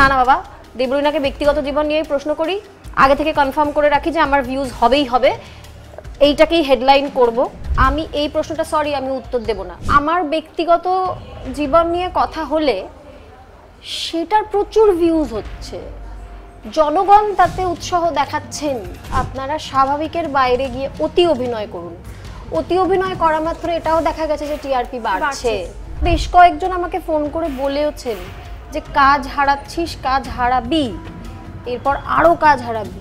না না বাবা, দেবলীনাকে ব্যক্তিগত জীবন নিয়েই প্রশ্ন করি, আগে থেকে কনফার্ম করে রাখি যে আমার ভিউজ হবেই হবে, এইটাকেই হেডলাইন করব। আমি এই প্রশ্নটা সরি আমি উত্তর দেব না। আমার ব্যক্তিগত জীবন নিয়ে কথা হলে সেটার প্রচুর ভিউজ হচ্ছে, জনগণ তাতে উৎসাহ দেখাচ্ছেন। আপনারা স্বাভাবিকের বাইরে গিয়ে অতি অভিনয় করুন, অতি অভিনয় করা মাত্র এটাও দেখা গেছে যে টিআরপি বাড়ছে। বেশ কয়েকজন আমাকে ফোন করে বলেওছেন যে কাজ হারাচ্ছিস, কাজ হারাবি, এরপর আরও কাজ হারাবি।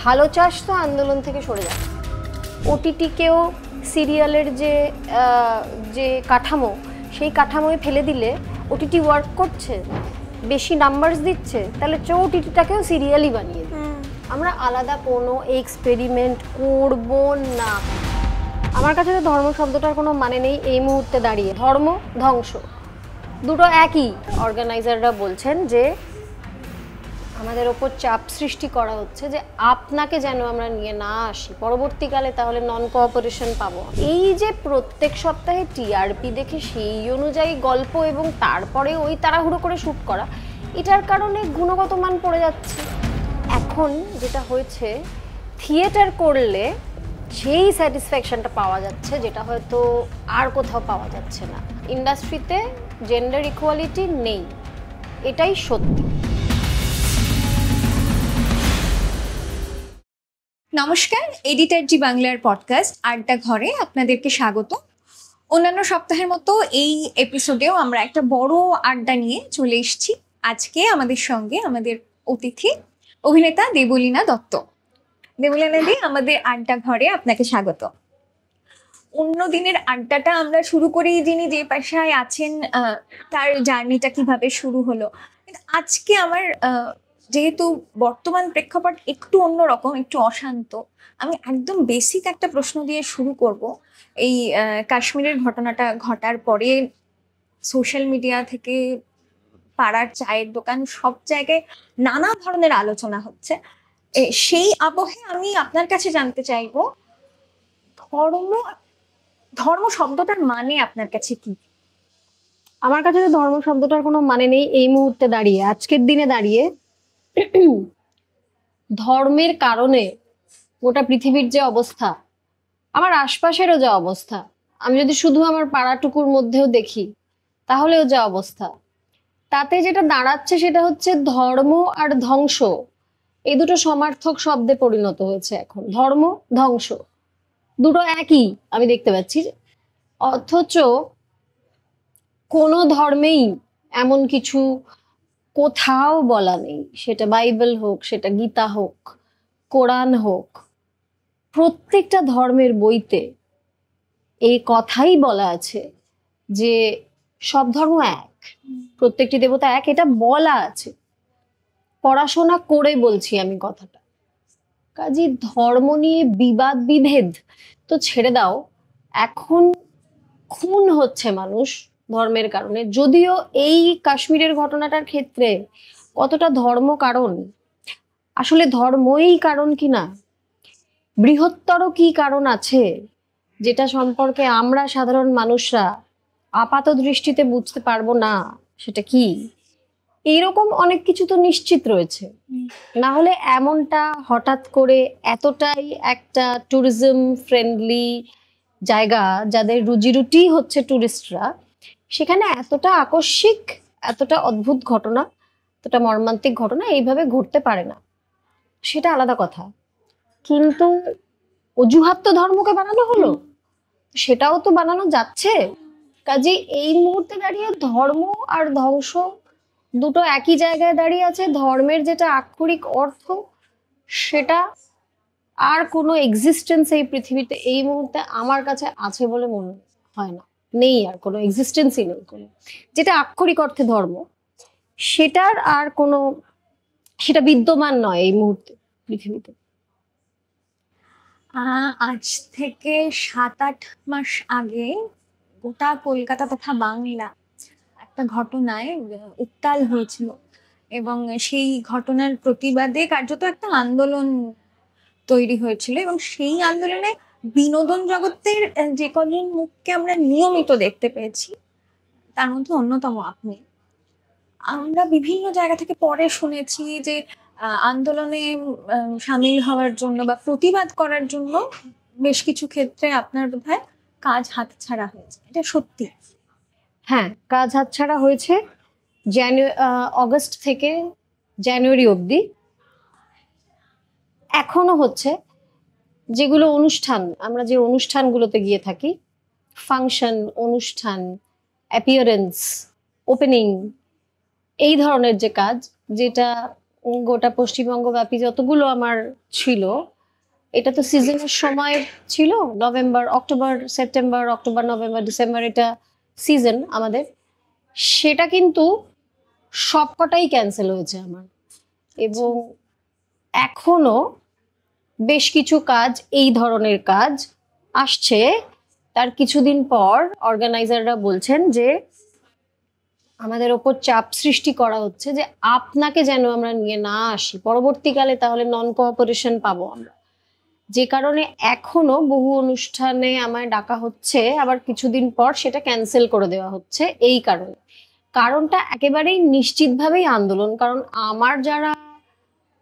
ভালো চাস তো আন্দোলন থেকে সরে যাবে। ওটিটিকেও সিরিয়ালের যে কাঠামো, সেই কাঠামোয় ফেলে দিলে ওটিটি ওয়ার্ক করছে, বেশি নাম্বারস দিচ্ছে, তাহলে ওটিটিটাকেও সিরিয়ালই বানিয়ে দিই। আমরা আলাদা কোনো এক্সপেরিমেন্ট করব না। আমার কাছে তো ধর্ম শব্দটার কোনো মানে নেই এই মুহূর্তে দাঁড়িয়ে। ধর্ম, ধ্বংস দুটো একই। অর্গানাইজাররা বলছেন যে আমাদের ওপর চাপ সৃষ্টি করা হচ্ছে যে আপনাকে যেন আমরা নিয়ে না আসি, পরবর্তীকালে তাহলে নন কোঅপারেশন পাবো। এই যে প্রত্যেক সপ্তাহে টিআরপি দেখে সেই অনুযায়ী গল্প এবং তারপরে ওই তাড়াহুড়ো করে শ্যুট করা, এটার কারণে গুণগত মান পড়ে যাচ্ছে। এখন যেটা হয়েছে, থিয়েটার করলে সেই স্যাটিসফ্যাকশনটা পাওয়া যাচ্ছে যেটা হয়তো আর কোথাও পাওয়া যাচ্ছে না। ইন্ডাস্ট্রিতে জেন্ডার ইকুয়ালিটি নেই, এটাই সত্যি। নমস্কার, এডিটার জি বাংলার পডকাস্ট আড্ডা ঘরে আপনাদেরকে স্বাগত। অন্যান্য সপ্তাহের মতো এই এপিসোডেও আমরা একটা বড় আড্ডা নিয়ে চলে এসেছি। আজকে আমাদের সঙ্গে আমাদের অতিথি অভিনেতা দেবলীনা দত্ত। দেবলীনা দি, আমাদের আড্ডা ঘরে আপনাকে স্বাগত। অন্য দিনের আড্ডাটা আমরা শুরু করি যিনি যে পেশায় আছেন তার জার্নিটা কিভাবে শুরু হলো, কিন্তু আজকে আমার যেহেতু বর্তমান প্রেক্ষাপট একটু অন্যরকম, একটু অশান্ত, আমি একদম বেসিক একটা প্রশ্ন দিয়ে শুরু করব। এই কাশ্মীরের ঘটনাটা ঘটার পরে সোশ্যাল মিডিয়া থেকে পাড়ার চায়ের দোকান সব জায়গায় নানা ধরনের আলোচনা হচ্ছে। সেই আবহে আমি আপনার কাছে জানতে চাইবো, ধর্ম শব্দটার মানে আপনার কাছে কি? আমার কাছে তো ধর্ম শব্দটার কোনো মানে নেই এই মুহূর্তে দাঁড়িয়ে, আজকের দিনে দাঁড়িয়ে। ধর্মের কারণে গোটা পৃথিবীর যে অবস্থা, আমার আশপাশেরও যা অবস্থা, আমি যদি শুধু আমার পাড়াটুকুর মধ্যেও দেখি তাহলেও যা অবস্থা, তাতে যেটা দাঁড়াচ্ছে সেটা হচ্ছে ধর্ম আর ধ্বংস এই দুটো সমার্থক শব্দে পরিণত হয়েছে এখন। ধর্ম, ধ্বংস দুটো একই আমি দেখতে পাচ্ছি, অথচ কোনো ধর্মেই এমন কিছু কোথাও বলা নেই। সেটা বাইবেল হোক, সেটা গীতা হোক, কোরআন হোক, প্রত্যেকটা ধর্মের বইতে এই কথাই বলা আছে যে সব ধর্ম এক, প্রত্যেকটি দেবতা এক, এটা বলা আছে। পড়াশোনা করে বলছি আমি কথাটা। কাজে ধর্ম নিয়ে বিবাদ বিভেদ তো ছেড়ে দাও, এখন খুন হচ্ছে মানুষ ধর্মের কারণে। যদিও এই কাশ্মীরের ঘটনাটার ক্ষেত্রে কতটা ধর্ম কারণ, আসলে ধর্মই কারণ কিনা, বৃহত্তর কি কারণ আছে যেটা সম্পর্কে আমরা সাধারণ মানুষরা আপাত দৃষ্টিতে বুঝতে পারবো না, সেটা কি? এইরকম অনেক কিছু তো নিশ্চিত রয়েছে, না হলে এমনটা হঠাৎ করে এতটাই একটা ট্যুরিজম ফ্রেন্ডলি জায়গা, যাদের রুজি রুটি হচ্ছে ট্যুরিস্টরা, সেখানে এতটা আকস্মিক, এতটা অদ্ভুত ঘটনা, এতটা মর্মান্তিক ঘটনা এইভাবে ঘটতে পারে না, সেটা আলাদা কথা। কিন্তু অজুহাত তো ধর্মকে বানানো হলো, সেটাও তো বানানো যাচ্ছে। কাজে এই মুহূর্তে দাঁড়িয়ে ধর্ম আর ধ্বংস দুটো একই জায়গায় দাঁড়িয়ে আছে। ধর্মের যেটা আক্ষরিক অর্থ, সেটা আর কোনো এক্সিস্টেন্স এই পৃথিবীতে এই মুহূর্তে আমার কাছে আছে বলে মনে হয় না। নেই, আর কোনো এক্সিস্টেন্সই নেই কোনো, যেটা আক্ষরিক অর্থে ধর্ম, সেটার আর কোনো, সেটা বিদ্যমান নয় এই মুহূর্তে পৃথিবীতে। আজ থেকে 7-8 মাস আগে গোটা কলকাতা তথা বাংলা একটা ঘটনায় উত্তাল হয়েছিল, এবং সেই ঘটনার প্রতিবাদে কার্যত একটা আন্দোলন তৈরি হয়েছিল। এবং সেই আন্দোলনে বিনোদন জগতের যে কজন মুখকে আমরা নিয়মিত দেখতে পেয়েছি, তার মধ্যে অন্যতম আপনি। আমরা বিভিন্ন জায়গা থেকে পরে শুনেছি যে আন্দোলনে সামিল হওয়ার জন্য বা প্রতিবাদ করার জন্য বেশ কিছু ক্ষেত্রে আপনার বোধহয় কাজ হাতছাড়া হয়েছে, এটা সত্যি? হ্যাঁ, কাজ হাতছাড়া হয়েছে। অগস্ট থেকে জানুয়ারি অবধি এখনো হচ্ছে। যেগুলো অনুষ্ঠান, আমরা যে অনুষ্ঠানগুলোতে গিয়ে থাকি, ফাংশন, অনুষ্ঠান, অ্যাপিয়ারেন্স, ওপেনিং, এই ধরনের যে কাজ, যেটা গোটা পশ্চিমবঙ্গব্যাপী যতগুলো আমার ছিল, এটা তো সিজনের সময় ছিল। November, October, September, October, November, December, এটা সিজন আমাদের। সেটা কিন্তু সবকটাই ক্যান্সেল হয়েছে আমার। এবং এখনো বেশ কিছু কাজ, এই ধরনের কাজ আসছে। তার কিছুদিন পর অর্গানাইজাররা বলছেন যে আমাদের ওপর চাপ সৃষ্টি করা হচ্ছে যে আপনাকে যেন আমরা নিয়ে না আসি, পরবর্তীকালে তাহলে নন কোঅপারেশন পাবো আমরা। যে কারণে এখনো বহু অনুষ্ঠানে আমায় ডাকা হচ্ছে, আবার কিছুদিন পর সেটা ক্যান্সেল করে দেওয়া হচ্ছে। এই কারণে, কারণটা একেবারেই নিশ্চিতভাবেই আন্দোলন। কারণ আমার যারা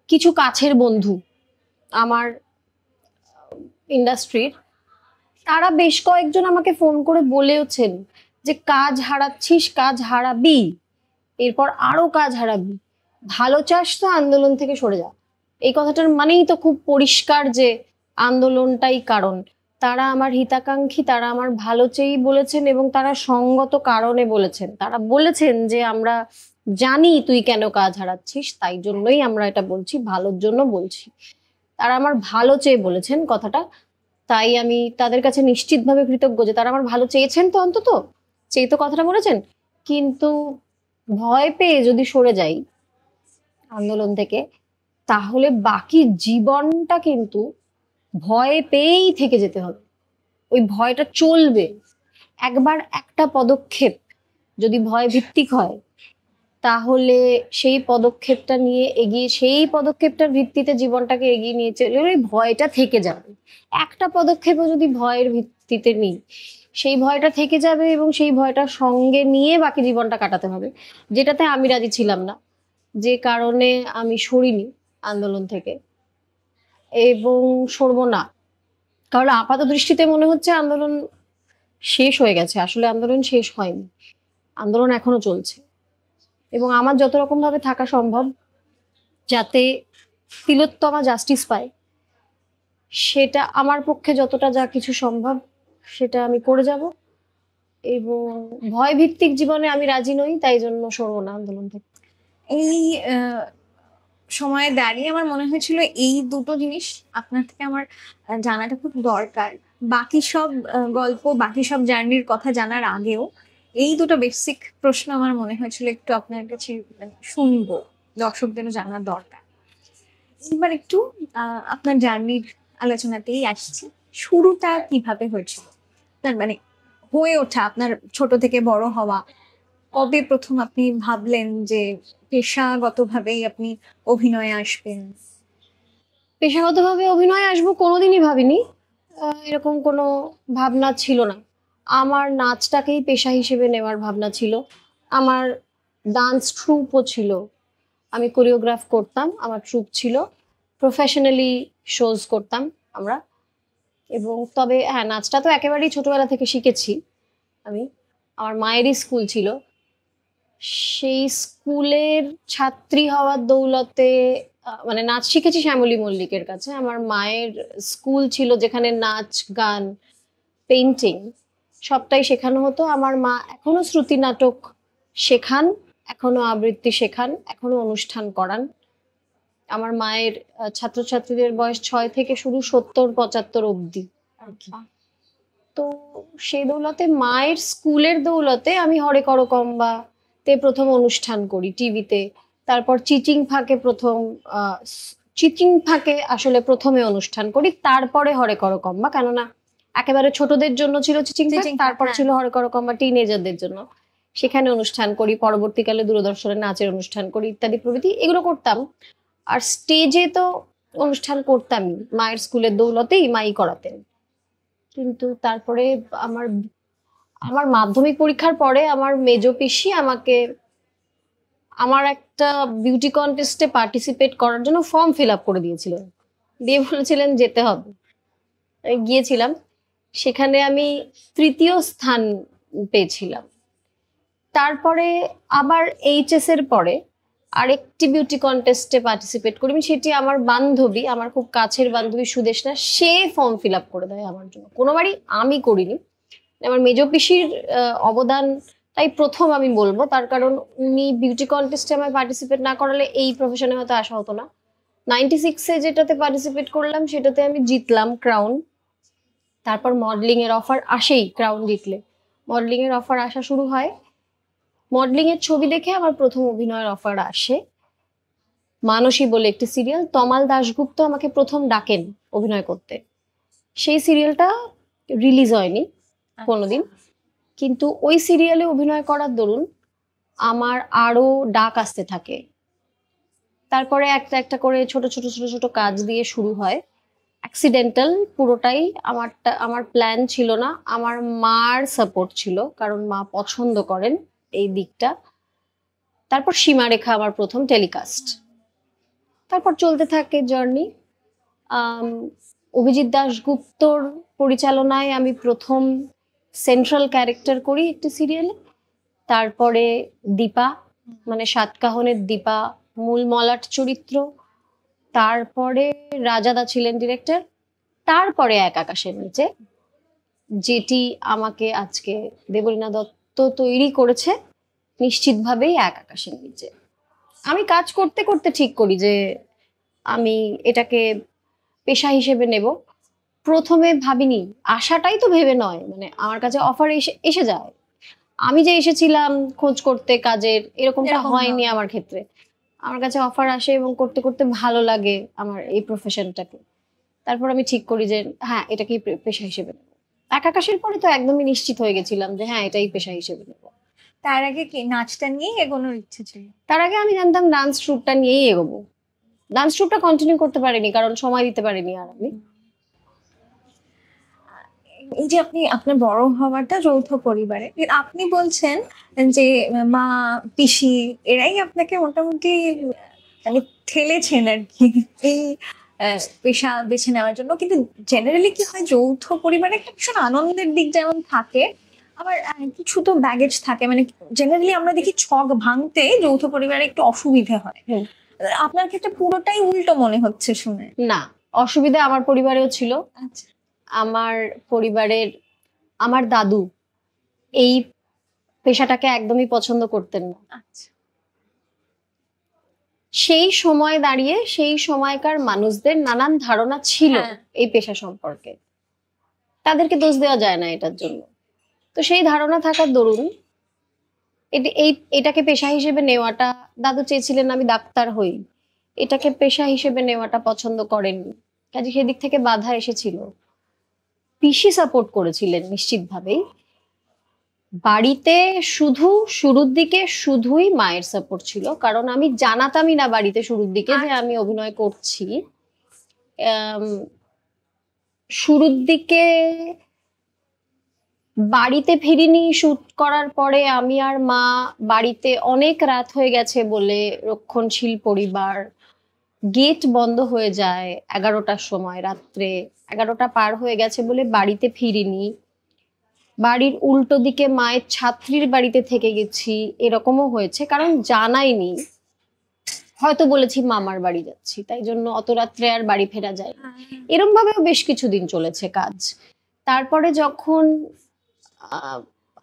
কিছু কাছের বন্ধু আমার ইন্ডাস্ট্রির, তারা বেশ কয়েকজন আমাকে ফোন করে বলেওছেন যে কাজ হারাচ্ছিস, কাজ হারাবি, এরপর আরো কাজ হারাবি, ভালো চাস তো আন্দোলন থেকে সরে যা। এই কথাটার মানেই তো খুব পরিষ্কার যে আন্দোলনটাই কারণ। তারা আমার হিতাকাঙ্ক্ষী, তারা আমার ভালো চেয়েই বলেছেন এবং তারা সঙ্গত কারণে বলেছেন। তারা বলেছেন যে আমরা জানি তুই কেন কাজ হারাচ্ছিস, তাই জন্যই আমরা এটা বলছি, ভালোর জন্য বলছি। তারা আমার ভালো চেয়ে বলেছেন কথাটা। তাই আমি তাদের কাছে নিশ্চিতভাবে কৃতজ্ঞ যে তারা আমার ভালো চেয়েছেন, তো অন্তত চেয়ে তো কথাটা বলেছেন। কিন্তু ভয় পেয়ে যদি সরে যাই আন্দোলন থেকে, তাহলে বাকি জীবনটা কিন্তু ভয় পেয়েই থেকে যেতে হবে। ওই ভয়টা চলবে। একবার একটা পদক্ষেপ যদি ভয় ভিত্তিক হয়, তাহলে সেই পদক্ষেপটা নিয়ে এগিয়ে, সেই পদক্ষেপটার ভিত্তিতে জীবনটাকে এগিয়ে নিয়ে চলে ওই ভয়টা থেকে যাবে। একটা পদক্ষেপও যদি ভয়ের ভিত্তিতে নিই, সেই ভয়টা থেকে যাবে এবং সেই ভয়টা সঙ্গে নিয়ে বাকি জীবনটা কাটাতে হবে, যেটাতে আমি রাজি ছিলাম না। যে কারণে আমি সরিনি আন্দোলন থেকে এবং সরবো না। কারণ আপাত দৃষ্টিতে মনে হচ্ছে আন্দোলন শেষ হয়ে গেছে। আসলে আন্দোলন শেষ হয়নি, আন্দোলন এখনো চলছে। এবং আমার যত রকম ভাবে থাকা সম্ভব যাতে তিলোত্তমা জাস্টিস পায়, সেটা আমার পক্ষে যতটা যা কিছু সম্ভব সেটা আমি করে যাব। এবং ভয় ভিত্তিক জীবনে আমি রাজি নই, তাই জন্য সরবো না আন্দোলন থেকে। এই সময়ে দাঁড়িয়ে আমার মনে হয়েছিল এই দুটো জিনিস আপনার থেকে আমার জানাটা খুব দরকার। বাকি সব গল্প, বাকি সব জার্নির কথা জানার আগেও এই দুটো বেসিক প্রশ্ন আমার মনে হয়েছিল একটু আপনার কাছে মানে শুনবো, দর্শকদেরও জানার দরকার। এবার একটু আপনার জার্নির আলোচনাতেই আসছি। শুরুটা কিভাবে হয়েছিল, তার মানে হয়ে ওঠা, আপনার ছোট থেকে বড় হওয়া, কবে প্রথম আপনি ভাবলেন যে পেশাগতভাবেই আপনি অভিনয়ে আসবেন? পেশাগতভাবে অভিনয়ে আসবো কোনোদিনই ভাবিনি। এরকম কোনো ভাবনা ছিল না। আমার নাচটাকেই পেশা হিসেবে নেওয়ার ভাবনা ছিল। আমার ডান্স ট্রুপও ছিল, আমি কোরিওগ্রাফ করতাম, আমার ট্রুপ ছিল, প্রফেশনালি শোজ করতাম আমরা। এবং তবে হ্যাঁ, নাচটা তো একেবারেই ছোটবেলা থেকে শিখেছি আমি। আমার মায়েরই স্কুল ছিল, সেই স্কুলের ছাত্রী হওয়ার দৌলতে মানে নাচ শিখেছি শ্যামলী মল্লিকের কাছে। আমার মায়ের স্কুল ছিল যেখানে নাচ, গান, পেইন্টিং সবটাই শেখানো হতো। আমার মা এখনো শ্রুতি নাটক শেখান, এখনো আবৃত্তি শেখান, এখনো অনুষ্ঠান করান। আমার মায়ের ছাত্রছাত্রীদের বয়স 6 থেকে শুরু, 70-75 অবধি আর কি। তো সেই দৌলতে, মায়ের স্কুলের দৌলতে আমি হরে করকম্বা তে প্রথম অনুষ্ঠান করি টিভিতে। তারপর চিচিং ফাঁকে আসলে প্রথমে অনুষ্ঠান করি, তারপরে হরে করকম্বা। কেননা একেবারে ছোটদের জন্য ছিল চিচিং ফাঁক, চিচিং ফাঁক, তারপর হ্যাঁ। ছিল হরে করকম্বা টিনেজারদের জন্য। সেখানে অনুষ্ঠান করি, পরবর্তীকালে দূরদর্শনে নাচের অনুষ্ঠান করি, ইত্যাদি প্রভৃতি এগুলো করতাম। আর স্টেজে তো অনুষ্ঠান করতামই, মায়ের স্কুলের দৌলতেই মাই করাতেন। কিন্তু তারপরে আমার আমার মাধ্যমিক পরীক্ষার পরে আমার মেজো পিসি আমাকে আমার একটা বিউটি কন্টেস্টে পার্টিসিপেট করার জন্য ফর্ম ফিল আপ করে দিয়েছিলেন, দিয়ে বলেছিলেন যেতে হবে। আমি গিয়েছিলাম, সেখানে আমি তৃতীয় স্থান পেয়েছিলাম। তারপরে আবার এইচএস এর পরে আরেকটি বিউটি কন্টেস্টে পার্টিসিপেট করি, সেটি আমার বান্ধবী, আমার খুব কাছের বান্ধবী সুদেশনা, সে ফর্ম ফিল আপ করে দেয় আমার জন্য। কোনোবারই আমি করিনি, আমার মেজ পিসির অবদান তাই প্রথম আমি বলবো, তার কারণ উনি বিউটি কন্টেস্টে আমায় পার্টিসিপেট না করালে এই প্রফেশনে হয়তো আসা হতো না। 96-এ যেটাতে পার্টিসিপেট করলাম সেটাতে আমি জিতলাম ক্রাউন। তারপর মডেলিং এর অফার আসেই, ক্রাউন জিতলে মডেলিং এর অফার আসা শুরু হয়। মডেলিং এর ছবি দেখে আমার প্রথম অভিনয়ের অফার আসে মানসী বলে একটি সিরিয়াল। তমাল দাশগুপ্ত আমাকে প্রথম ডাকেন অভিনয় করতে। সেই সিরিয়ালটা রিলিজ হয়নি কোনোদিন, কিন্তু ওই সিরিয়ালে অভিনয় করার দরুন আমার আরো ডাক আসতে থাকে। তারপরে একটা একটা করে ছোট ছোট ছোট ছোট কাজ দিয়ে শুরু হয়। অ্যাক্সিডেন্টাল পুরোটাই, আমার প্ল্যান ছিল না, আমার মার সাপোর্ট ছিল, কারণ মা পছন্দ করেন এই দিকটা। তারপর সীমারেখা আমার প্রথম টেলিকাস্ট। তারপর চলতে থাকে জার্নি। অভিজিৎ দাশগুপ্তর পরিচালনায় আমি প্রথম সেন্ট্রাল ক্যারেক্টার করি একটি সিরিয়ালে। তারপরে দীপা, মানে সাতকাহনের দীপা মূল মলাট চরিত্র। তারপরে রাজাদা ছিলেন ডিরেক্টর। তারপরে এক আকাশের নিচে, যেটি আমাকে আজকে দেবলীনা দত্ত তৈরি করেছে নিশ্চিতভাবেই এক আকাশের নিচে। আমি কাজ করতে করতে ঠিক করি যে আমি এটাকে পেশা হিসেবে নেব। প্রথমে ভাবিনি, আশাটাই তো ভেবে নয়, মানে আমার কাছে অফার এসে যায়। আমি যে এসেছিলাম খোঁজ করতে কাজের, এরকমটা হয়নি আমার ক্ষেত্রে। আমার কাছে অফার আসে এবং করতে করতে ভালো লাগে আমার এই প্রফেশনটাকে। তারপর আমি ঠিক করি যে হ্যাঁ, এটাকেই পেশা হিসেবে নেব। এক আকাশের পরে তো একদমই নিশ্চিত হয়ে গেছিলাম যে হ্যাঁ, এটাই পেশা হিসেবে নেব। তার আগে কি নাচটা নিয়ে এগোনোর ইচ্ছে ছিল? তার আগে আমি জানতাম ডান্স ট্রুপটা নিয়েই এগোবো। ডান্স ট্রুপটা কন্টিনিউ করতে পারিনি, কারণ সময় দিতে পারিনি আর আমি। এই যে আপনি আপনার বড় হওয়াটা যৌথ পরিবারে, আপনি বলছেন যে মা পিসি এরাই আপনাকে মোটামুটি মানে ঠেলেছেন আর কি এই পেশা বেছে নেওয়ার জন্য। কিন্তু জেনারেলি কি হয়, যৌথ পরিবারে একটা ভীষণ আনন্দের দিক যেমন থাকে, আবার কিছু তো ব্যাগেজ থাকে। মানে জেনারেলি আমরা দেখি ছক ভাঙতে যৌথ পরিবারে একটু অসুবিধে হয়। আপনার ক্ষেত্রে পুরোটাই উল্টো মনে হচ্ছে শুনে। না, অসুবিধা আমার পরিবারেও ছিল। আচ্ছা। আমার পরিবারের, আমার দাদু এই পেশাটাকে একদমই পছন্দ করতেন না। আচ্ছা। সেই সময় দাঁড়িয়ে সেই সময়কার মানুষদের নানান ধারণা ছিল এই পেশা সম্পর্কে, তাদেরকে দোষ দেওয়া যায় না এটার জন্য। তো সেই ধারণা থাকার দরুন এটাকে পেশা হিসেবে নেওয়াটা, দাদু চেয়েছিলেন আমি ডাক্তার হই, এটাকে পেশা হিসেবে নেওয়াটা পছন্দ করেননি, কাজে সেদিক থেকে বাধা এসেছিল। পিসি সাপোর্ট করেছিলেন নিশ্চিতভাবেই। বাড়িতে শুধু শুরুর দিকে শুধুই মায়ের সাপোর্ট ছিল, কারণ আমি জানাতামই না বাড়িতে শুরুর দিকে যে আমি অভিনয় করছি। শুরুর দিকে বাড়িতে ফিরিনি শুট করার পরে, আমি আর মা বাড়িতে অনেক রাত হয়ে গেছে বলে, রক্ষণশীল পরিবার, গেট বন্ধ হয়ে যায় 11টার সময়, রাত্রে 11টা পার হয়ে গেছে বলে বাড়িতে ফিরিনি। বাড়ির উল্টো দিকে মায়ের ছাত্রীর বাড়িতে থেকে গেছি, এরকমও হয়েছে, কারণ জানাইনি, হয়তো বলেছি মামার বাড়ি যাচ্ছি, তাই জন্য অত রাত্রে আর বাড়ি ফেরা যায়। এরকম ভাবেও বেশ কিছুদিন চলেছে কাজ। তারপরে যখন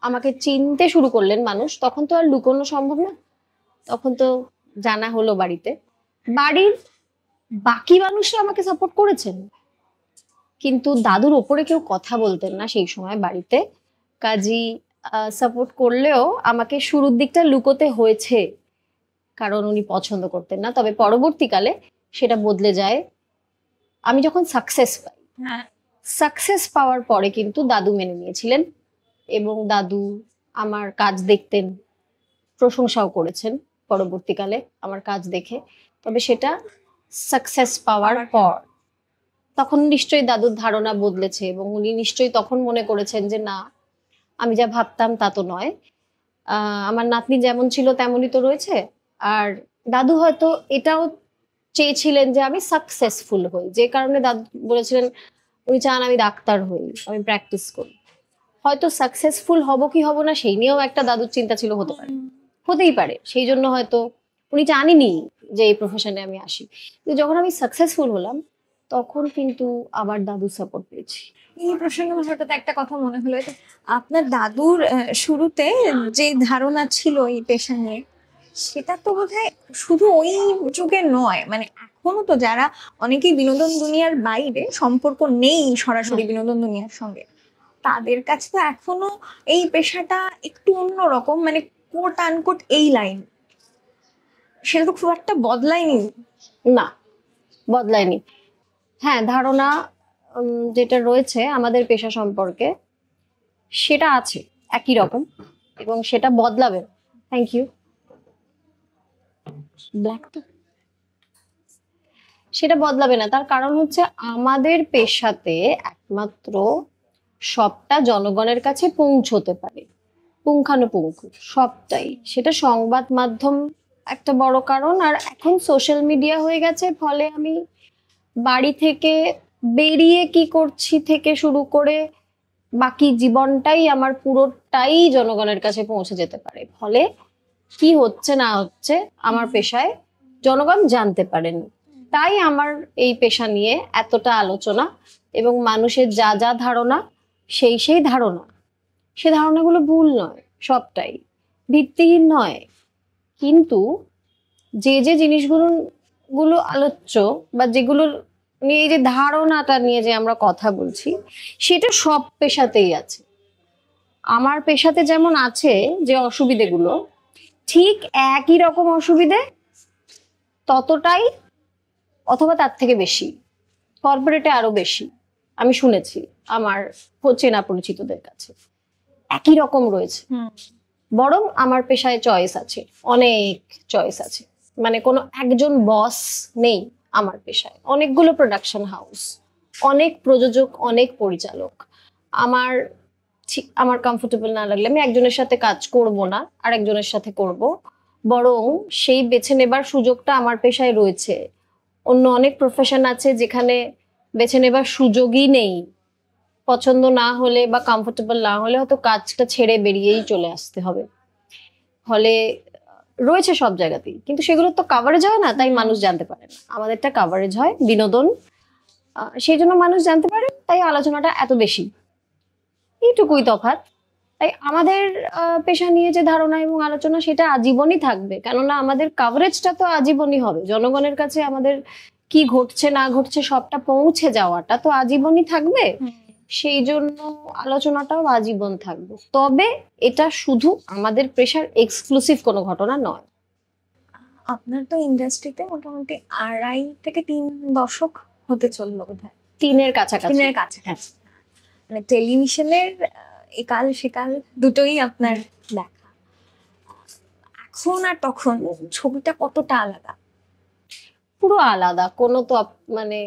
আমাকে চিনতে শুরু করলেন মানুষ, তখন তো আর লুকোনো সম্ভব না, তখন তো জানা হলো বাড়িতে। বাড়ির বাকি মানুষরা আমাকে সাপোর্ট করেছেন, কিন্তু দাদুর ওপরে কেউ কথা বলতেন না সেই সময় বাড়িতে। কাজী সাপোর্ট করলেও আমাকে শুরুর দিকটা লুকোতে হয়েছে, কারণ উনি পছন্দ করতেন না। তবে পরবর্তীকালে সেটা বদলে যায় আমি যখন সাকসেস পাই। সাকসেস পাওয়ার পরে কিন্তু দাদু মেনে নিয়েছিলেন এবং দাদু আমার কাজ দেখতেন, প্রশংসাও করেছেন পরবর্তীকালে আমার কাজ দেখে। তবে সেটা সাকসেস পাওয়ার পর, তখন নিশ্চয়ই দাদুর ধারণা বদলেছে এবং উনি নিশ্চয়ই তখন মনে করেছেন যে না, আমি যা ভাবতাম তা তো নয়, আমার নাতনি যেমন ছিল তেমনই তো রয়েছে, আর দাদু হয়তো এটাও চেয়েছিলেন যে আমি সাকসেসফুল হই, যে কারণে দাদু বলেছিলেন উনি চান আমি ডাক্তার হই, আমি প্র্যাকটিস করি। হয়তো সাকসেসফুল হব কি হব না সেই নিয়েও একটা দাদুর চিন্তা ছিল, হতে পারে, হতেই পারে। সেই জন্য হয়তো উনি জানেনি যে এই প্রফেশনে আমি আসি। কিন্তু যখন আমি সাকসেসফুল হলাম তখন কিন্তু আবার দাদুর সাপোর্ট পেয়েছি। এই প্রসঙ্গে আমার হঠাৎ একটা কথা মনে হলো যে আপনার দাদুর শুরুতে যে ধারণা ছিল এই পেশা নিয়ে, সেটা তো বোধহয় শুধু ওই যুগে নয়, মানে এখনো তো যারা অনেকেই বিনোদন দুনিয়ার বাইরে, সম্পর্ক নেই সরাসরি বিনোদন দুনিয়ার সঙ্গে, তাদের কাছে তো এখনো এই পেশাটা একটু অন্যরকম, মানে কোট আনকোট এই লাইন, সেটা তো খুব একটা বদলায়নি। না, বদলায়নি। হ্যাঁ, ধারণা যেটা রয়েছে আমাদের পেশা সম্পর্কে সেটা আছে একই রকম, এবং সেটা বদলাবে। Thank you. ব্ল্যাক তো সেটা বদলাবে না, তার কারণ হচ্ছে আমাদের পেশাতে একমাত্র সবটা জনগণের কাছে পৌঁছতে পারে, পুঙ্খানুপুঙ্খ সবটাই। সেটা সংবাদ মাধ্যম একটা বড় কারণ, আর এখন সোশ্যাল মিডিয়া হয়ে গেছে, ফলে আমি বাড়ি থেকে বেরিয়ে কি করছি থেকে শুরু করে বাকি জীবনটাই আমার পুরোটাই জনগণের কাছে পৌঁছে যেতে পারে। ফলে কি হচ্ছে না হচ্ছে আমার পেশায় জনগণ জানতে পারেন। তাই আমার এই পেশা নিয়ে এতটা আলোচনা, এবং মানুষের যা যা ধারণা সেই ধারণা, সে ধারণাগুলো ভুল নয়, সবটাই ভিত্তিহীন নয়। কিন্তু যে জিনিসগুলো গুলো আলোচ্য বা যেগুলোর নিয়ে, এই যে ধারণাটা নিয়ে যে আমরা কথা বলছি, সেটা সব পেশাতেই আছে। আমার পেশাতে যেমন আছে যে অসুবিধেগুলো, ঠিক একই রকম অসুবিধে ততটাই অথবা তার থেকে বেশি কর্পোরেটে আরো বেশি আমি শুনেছি আমার চেনা পরিচিতদের কাছে। একই রকম রয়েছে, বরং আমার পেশায় চয়েস আছে, অনেক চয়েস আছে। মানে কোনো একজন বস নেই আমার পেশায়, অনেকগুলো প্রোডাকশন হাউস, অনেক প্রযোজক, অনেক পরিচালক। আমার আমার কমফোর্টেবল না লাগলে আমি একজনের সাথে কাজ করব না, আর একজনের সাথে করব, বরং সেই বেছে নেবার সুযোগটা আমার পেশায় রয়েছে। অন্য অনেক প্রফেশন আছে যেখানে বেছে নেবার সুযোগই নেই, পছন্দ না হলে বা কমফোর্টেবল না হলে হয়তো কাজটা ছেড়ে বেরিয়েই চলে আসতে হবে। ফলে রয়েছে সব জায়গাতেই, কিন্তু সেগুলো তো কাভারেজ হয় না, তাই মানুষ জানতে পারে না। আমাদেরটা কাভারেজ হয়, বিনোদন, সেই জন্য মানুষ জানতে পারে, তাই আলোচনাটা এত বেশি, এইটুকুই তফাৎ। তাই আমাদের পেশা নিয়ে যে ধারণা এবং আলোচনা সেটা আজীবনই থাকবে, কেননা আমাদের কাভারেজটা তো আজীবনই হবে। জনগণের কাছে আমাদের কি ঘটছে না ঘটছে সবটা পৌঁছে যাওয়াটা তো আজীবনই থাকবে, সেই জন্য আলোচনাটাও আজীবন থাকবে। তবে এটা শুধু আমাদের পেশার এক্সক্লুসিভ কোনো ঘটনা নয়। আপনার তো ইন্ডাস্ট্রিতে মোটামুটি 2.5 থেকে 3 দশক হতে চললো বোধহয়, 3-এর কাছাকাছি। 3-এর কাছাকাছি। মানে টেলিভিশনের একাল সেকাল দুটোই আপনার দেখা। এখন আর তখন ছবিটা কতটা আলাদা? পুরো আলাদা, কোনো তো মানে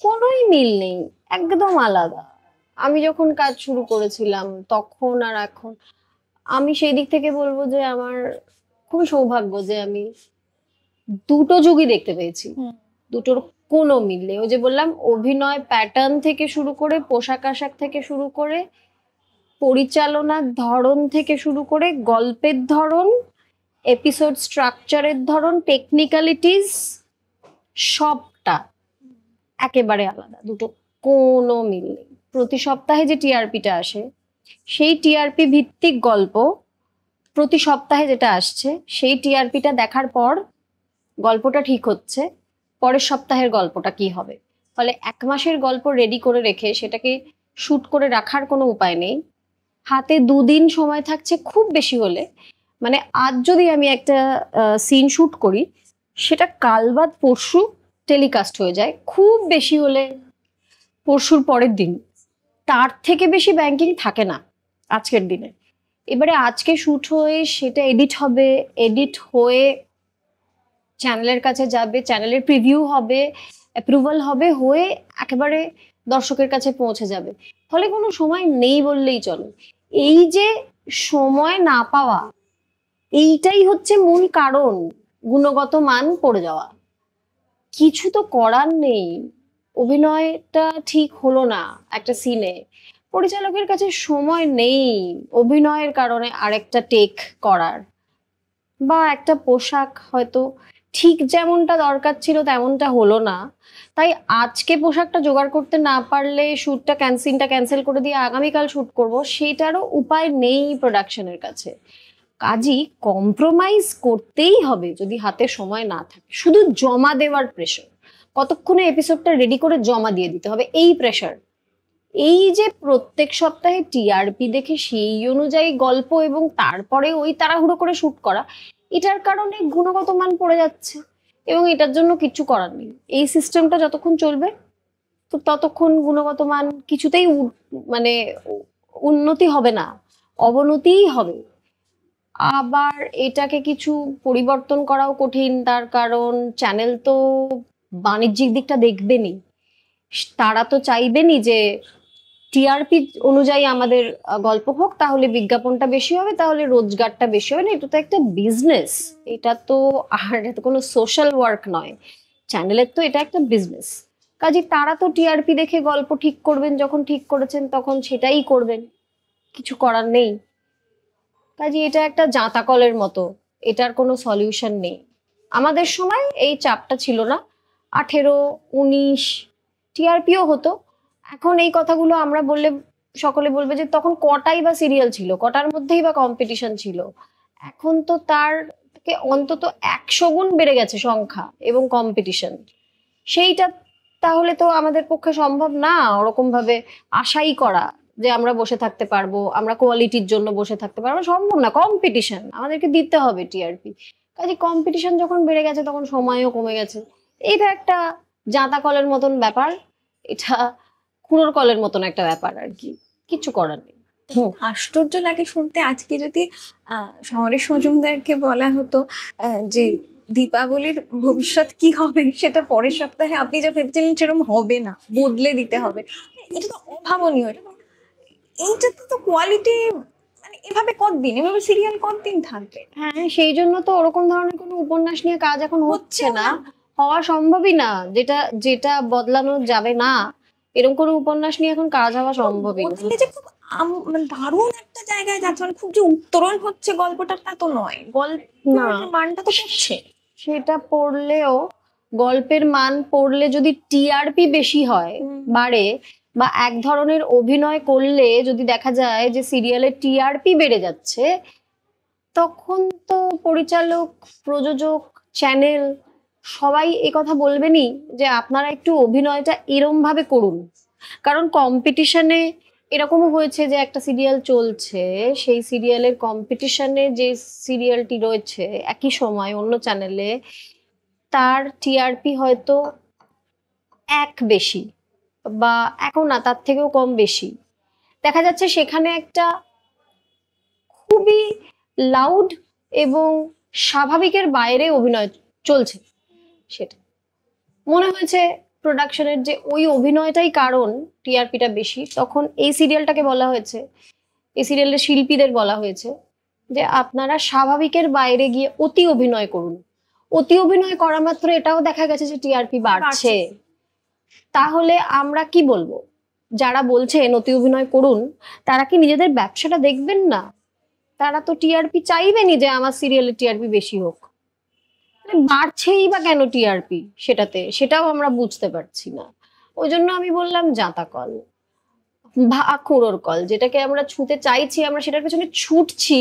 কোনোই মিল নেই, একদম আলাদা। আমি যখন কাজ শুরু করেছিলাম তখন আর এখন, আমি সেই দিক থেকে বলবো যে আমার খুব সৌভাগ্য যে আমি দুটো যুগই দেখতে পেয়েছি, দুটোর কোনো মিল নেই। ওই যে বললাম, অভিনয় প্যাটার্ন থেকে শুরু করে, পোশাক আশাক থেকে শুরু করে, পরিচালনার ধরন থেকে শুরু করে, গল্পের ধরন, এপিসোড স্ট্রাকচারের ধরন, টেকনিক্যালিটিস, সবটা একেবারে আলাদা। দুটো কোনো মিল নেই। প্রতি সপ্তাহে যে টিআরপিটা আসে, সেই টিআরপি ভিত্তিক গল্প প্রতি সপ্তাহে যেটা আসছে, সেই টিআরপিটা দেখার পর গল্পটা ঠিক হচ্ছে, পরের সপ্তাহের গল্পটা কি হবে। ফলে 1 মাসের গল্প রেডি করে রেখে সেটাকে শুট করে রাখার কোনো উপায় নেই। হাতে 2 দিন সময় থাকছে খুব বেশি হলে, মানে আজ যদি আমি একটা সিন শুট করি, সেটা কাল বাদ পরশু টেলিকাস্ট হয়ে যায়, খুব বেশি হলে পরশুর পরের দিন। তার থেকে বেশি ব্যাংকিং থাকে না আজকের দিনে। এবারে আজকে শুট হয়ে সেটা এডিট হবে, এডিট হয়ে চ্যানেলের কাছে যাবে, চ্যানেলের প্রিভিউ হবে, অ্যাপ্রুভাল হবে, হয়ে একেবারে দর্শকের কাছে পৌঁছে যাবে। ফলে কোনো সময় নেই বললেই চলে। এই যে সময় না পাওয়া, এইটাই হচ্ছে মূল কারণ, গুণগত মান পড়ে যাওয়া। কিছু তো করার নেই, অভিনয়টা ঠিক হলো না একটা সিনে, পরিচালকের কাছে সময় নেই অভিনয়ের কারণে আরেকটা টেক করার, বা একটা পোশাক হয়তো ঠিক যেমনটা দরকার ছিল তেমনটা হলো না, তাই আজকে পোশাকটা জোগাড় করতে না পারলে শুটটা ক্যান্সেল করে দিয়ে আগামীকাল শুট করব, সেটারও উপায় নেই প্রোডাকশনের কাছে। কাজই কম্প্রোমাইজ করতেই হবে যদি হাতে সময় না থাকে। শুধু জমা দেওয়ার প্রেশার, কতক্ষণে এপিসোডটা রেডি করে জমা দিয়ে দিতে হবে, এই প্রেশার। এই যে প্রত্যেক সপ্তাহে টিআরপি দেখে সেই অনুযায়ী গল্প এবং তারপরে ওই তাড়াহুড়ো করে শুট করা, এটার কারণে গুণগত মান পড়ে যাচ্ছে এবং এটার জন্য কিছু করার নেই। এই সিস্টেমটা যতক্ষণ চলবে তো ততক্ষণ গুণগত মান কিছুতেই মানে উন্নতি হবে না, অবনতিই হবে। আবার এটাকে কিছু পরিবর্তন করাও কঠিন, তার কারণ চ্যানেল তো বাণিজ্যিক দিকটা দেখবেনই, তারা তো চাইবেনই যে টিআরপি অনুযায়ী আমাদের গল্প হোক, তাহলে বিজ্ঞাপনটা বেশি হবে, তাহলে রোজগারটা বেশি হবে। না, এটা তো একটা বিজনেস, এটা তো আর এটা কোনো সোশ্যাল ওয়ার্ক নয়, চ্যানেলের তো এটা একটা বিজনেস। কাজে তারা তো টিআরপি দেখে গল্প ঠিক করবেন, যখন ঠিক করেছেন তখন সেটাই করবেন, কিছু করার নেই। কাজে এটা একটা জাঁতাকলের মতো, এটার কোনো সলিউশন নেই। আমাদের সময় এই চাপটা ছিল না, 18-19 টিআরপিও হতো। এখন এই কথাগুলো আমরা বললে সকলে বলবে যে তখন কটাই বা সিরিয়াল ছিল, কটার মধ্যেই বা কম্পিটিশন ছিল। এখন তো তার থেকে অন্তত 100 গুণ বেড়ে গেছে সংখ্যা এবং কম্পিটিশন। সেইটা তাহলে তো আমাদের পক্ষে সম্ভব না ওরকম ভাবে আশাই করা যে আমরা বসে থাকতে পারবো, আমরা কোয়ালিটির জন্য বসে থাকতে পারবো, সম্ভব না। কম্পিটিশন আমাদেরকে দিতে হবে টিআরপি। কাজে কম্পিটিশন যখন বেড়ে গেছে তখন সময়ও কমে গেছে। এটা একটা জাঁতা কলের মতন ব্যাপার, এটা কুড়োর কলের মতন একটা ব্যাপার আর কি, কিছু করার নেই। আশ্চর্য লাগে শুনতে। আজকে যদি শহরের মজুমদারকে বলা হতো যে দীপাবলির ভবিষ্যৎ কি হবে, সেটা পরের সপ্তাহে আপনি যা ভেবেছিলেন সেরকম হবে না, বদলে দিতে হবে, এটা তো অভাবনীয়। এইটাতে তো কোয়ালিটি, মানে এভাবে কতদিন, এভাবে সিরিয়াল কতদিন থাকবে? হ্যাঁ, সেই জন্য তো ওরকম ধরনের কোনো উপন্যাস নিয়ে কাজ এখন হচ্ছে না, হওয়া সম্ভবই না। যেটা যেটা বদলানো যাবে না, এরকম কোনো উপন্যাস নিয়ে এখন কাজ হওয়া সম্ভবই না। বদলে যে খুব মানে দারুণ একটা জায়গায় যাচ্ছে, মানে খুব যে উত্তরণ হচ্ছে গল্পটা তা তো নয়, না, মানটা তো পড়ছে। সেটা পড়লেও গল্পের মান পড়লে যদি টিআরপি বেশি হয়, বাড়ে, বা এক ধরনের অভিনয় করলে যদি দেখা যায় যে সিরিয়ালের টিআরপি বেড়ে যাচ্ছে, তখন তো পরিচালক, প্রযোজক, চ্যানেল সবাই এ কথা বলবেনই যে আপনারা একটু অভিনয়টা এরম ভাবে করুন। কারণ কম্পিটিশনে এরকমও হয়েছে যে একটা সিরিয়াল চলছে, সেই সিরিয়ালের কম্পিটিশনে যে সিরিয়ালটি রয়েছে একই সময় অন্য চ্যানেলে, তার টিআরপি হয়তো 1 বেশি, বা এখন না তার থেকেও কম বেশি। দেখা যাচ্ছে সেখানে একটা খুবই লাউড এবং স্বাভাবিকের বাইরে অভিনয় চলছে, সেটা মনে হয়েছে প্রোডাকশনের যে ওই অভিনয়টাই কারণ টিআরপিটা বেশি। তখন এই সিরিয়ালটাকে বলা হয়েছে, এই সিরিয়ালের শিল্পীদের বলা হয়েছে যে আপনারা স্বাভাবিকের বাইরে গিয়ে অতি অভিনয় করুন। অতি অভিনয় করা মাত্র এটাও দেখা গেছে যে টিআরপি বাড়ছে। তাহলে আমরা কি বলবো, যারা বলছেন অতি অভিনয় করুন, তারা কি নিজেদের ব্যবসাটা দেখবেন না? তারা তো টিআরপি চাইবেনই যে আমার সিরিয়ালের টিআরপি বেশি হোক। বাড়ছেই বা কেন টিআরপি, সেটাও আমরা বুঝতে পারছি না। ওই জন্য আমি বললাম জাঁতা কল বা কুড়োর কল, যেটাকে আমরা ছুঁতে চাইছি, আমরা সেটার পেছনে ছুটছি,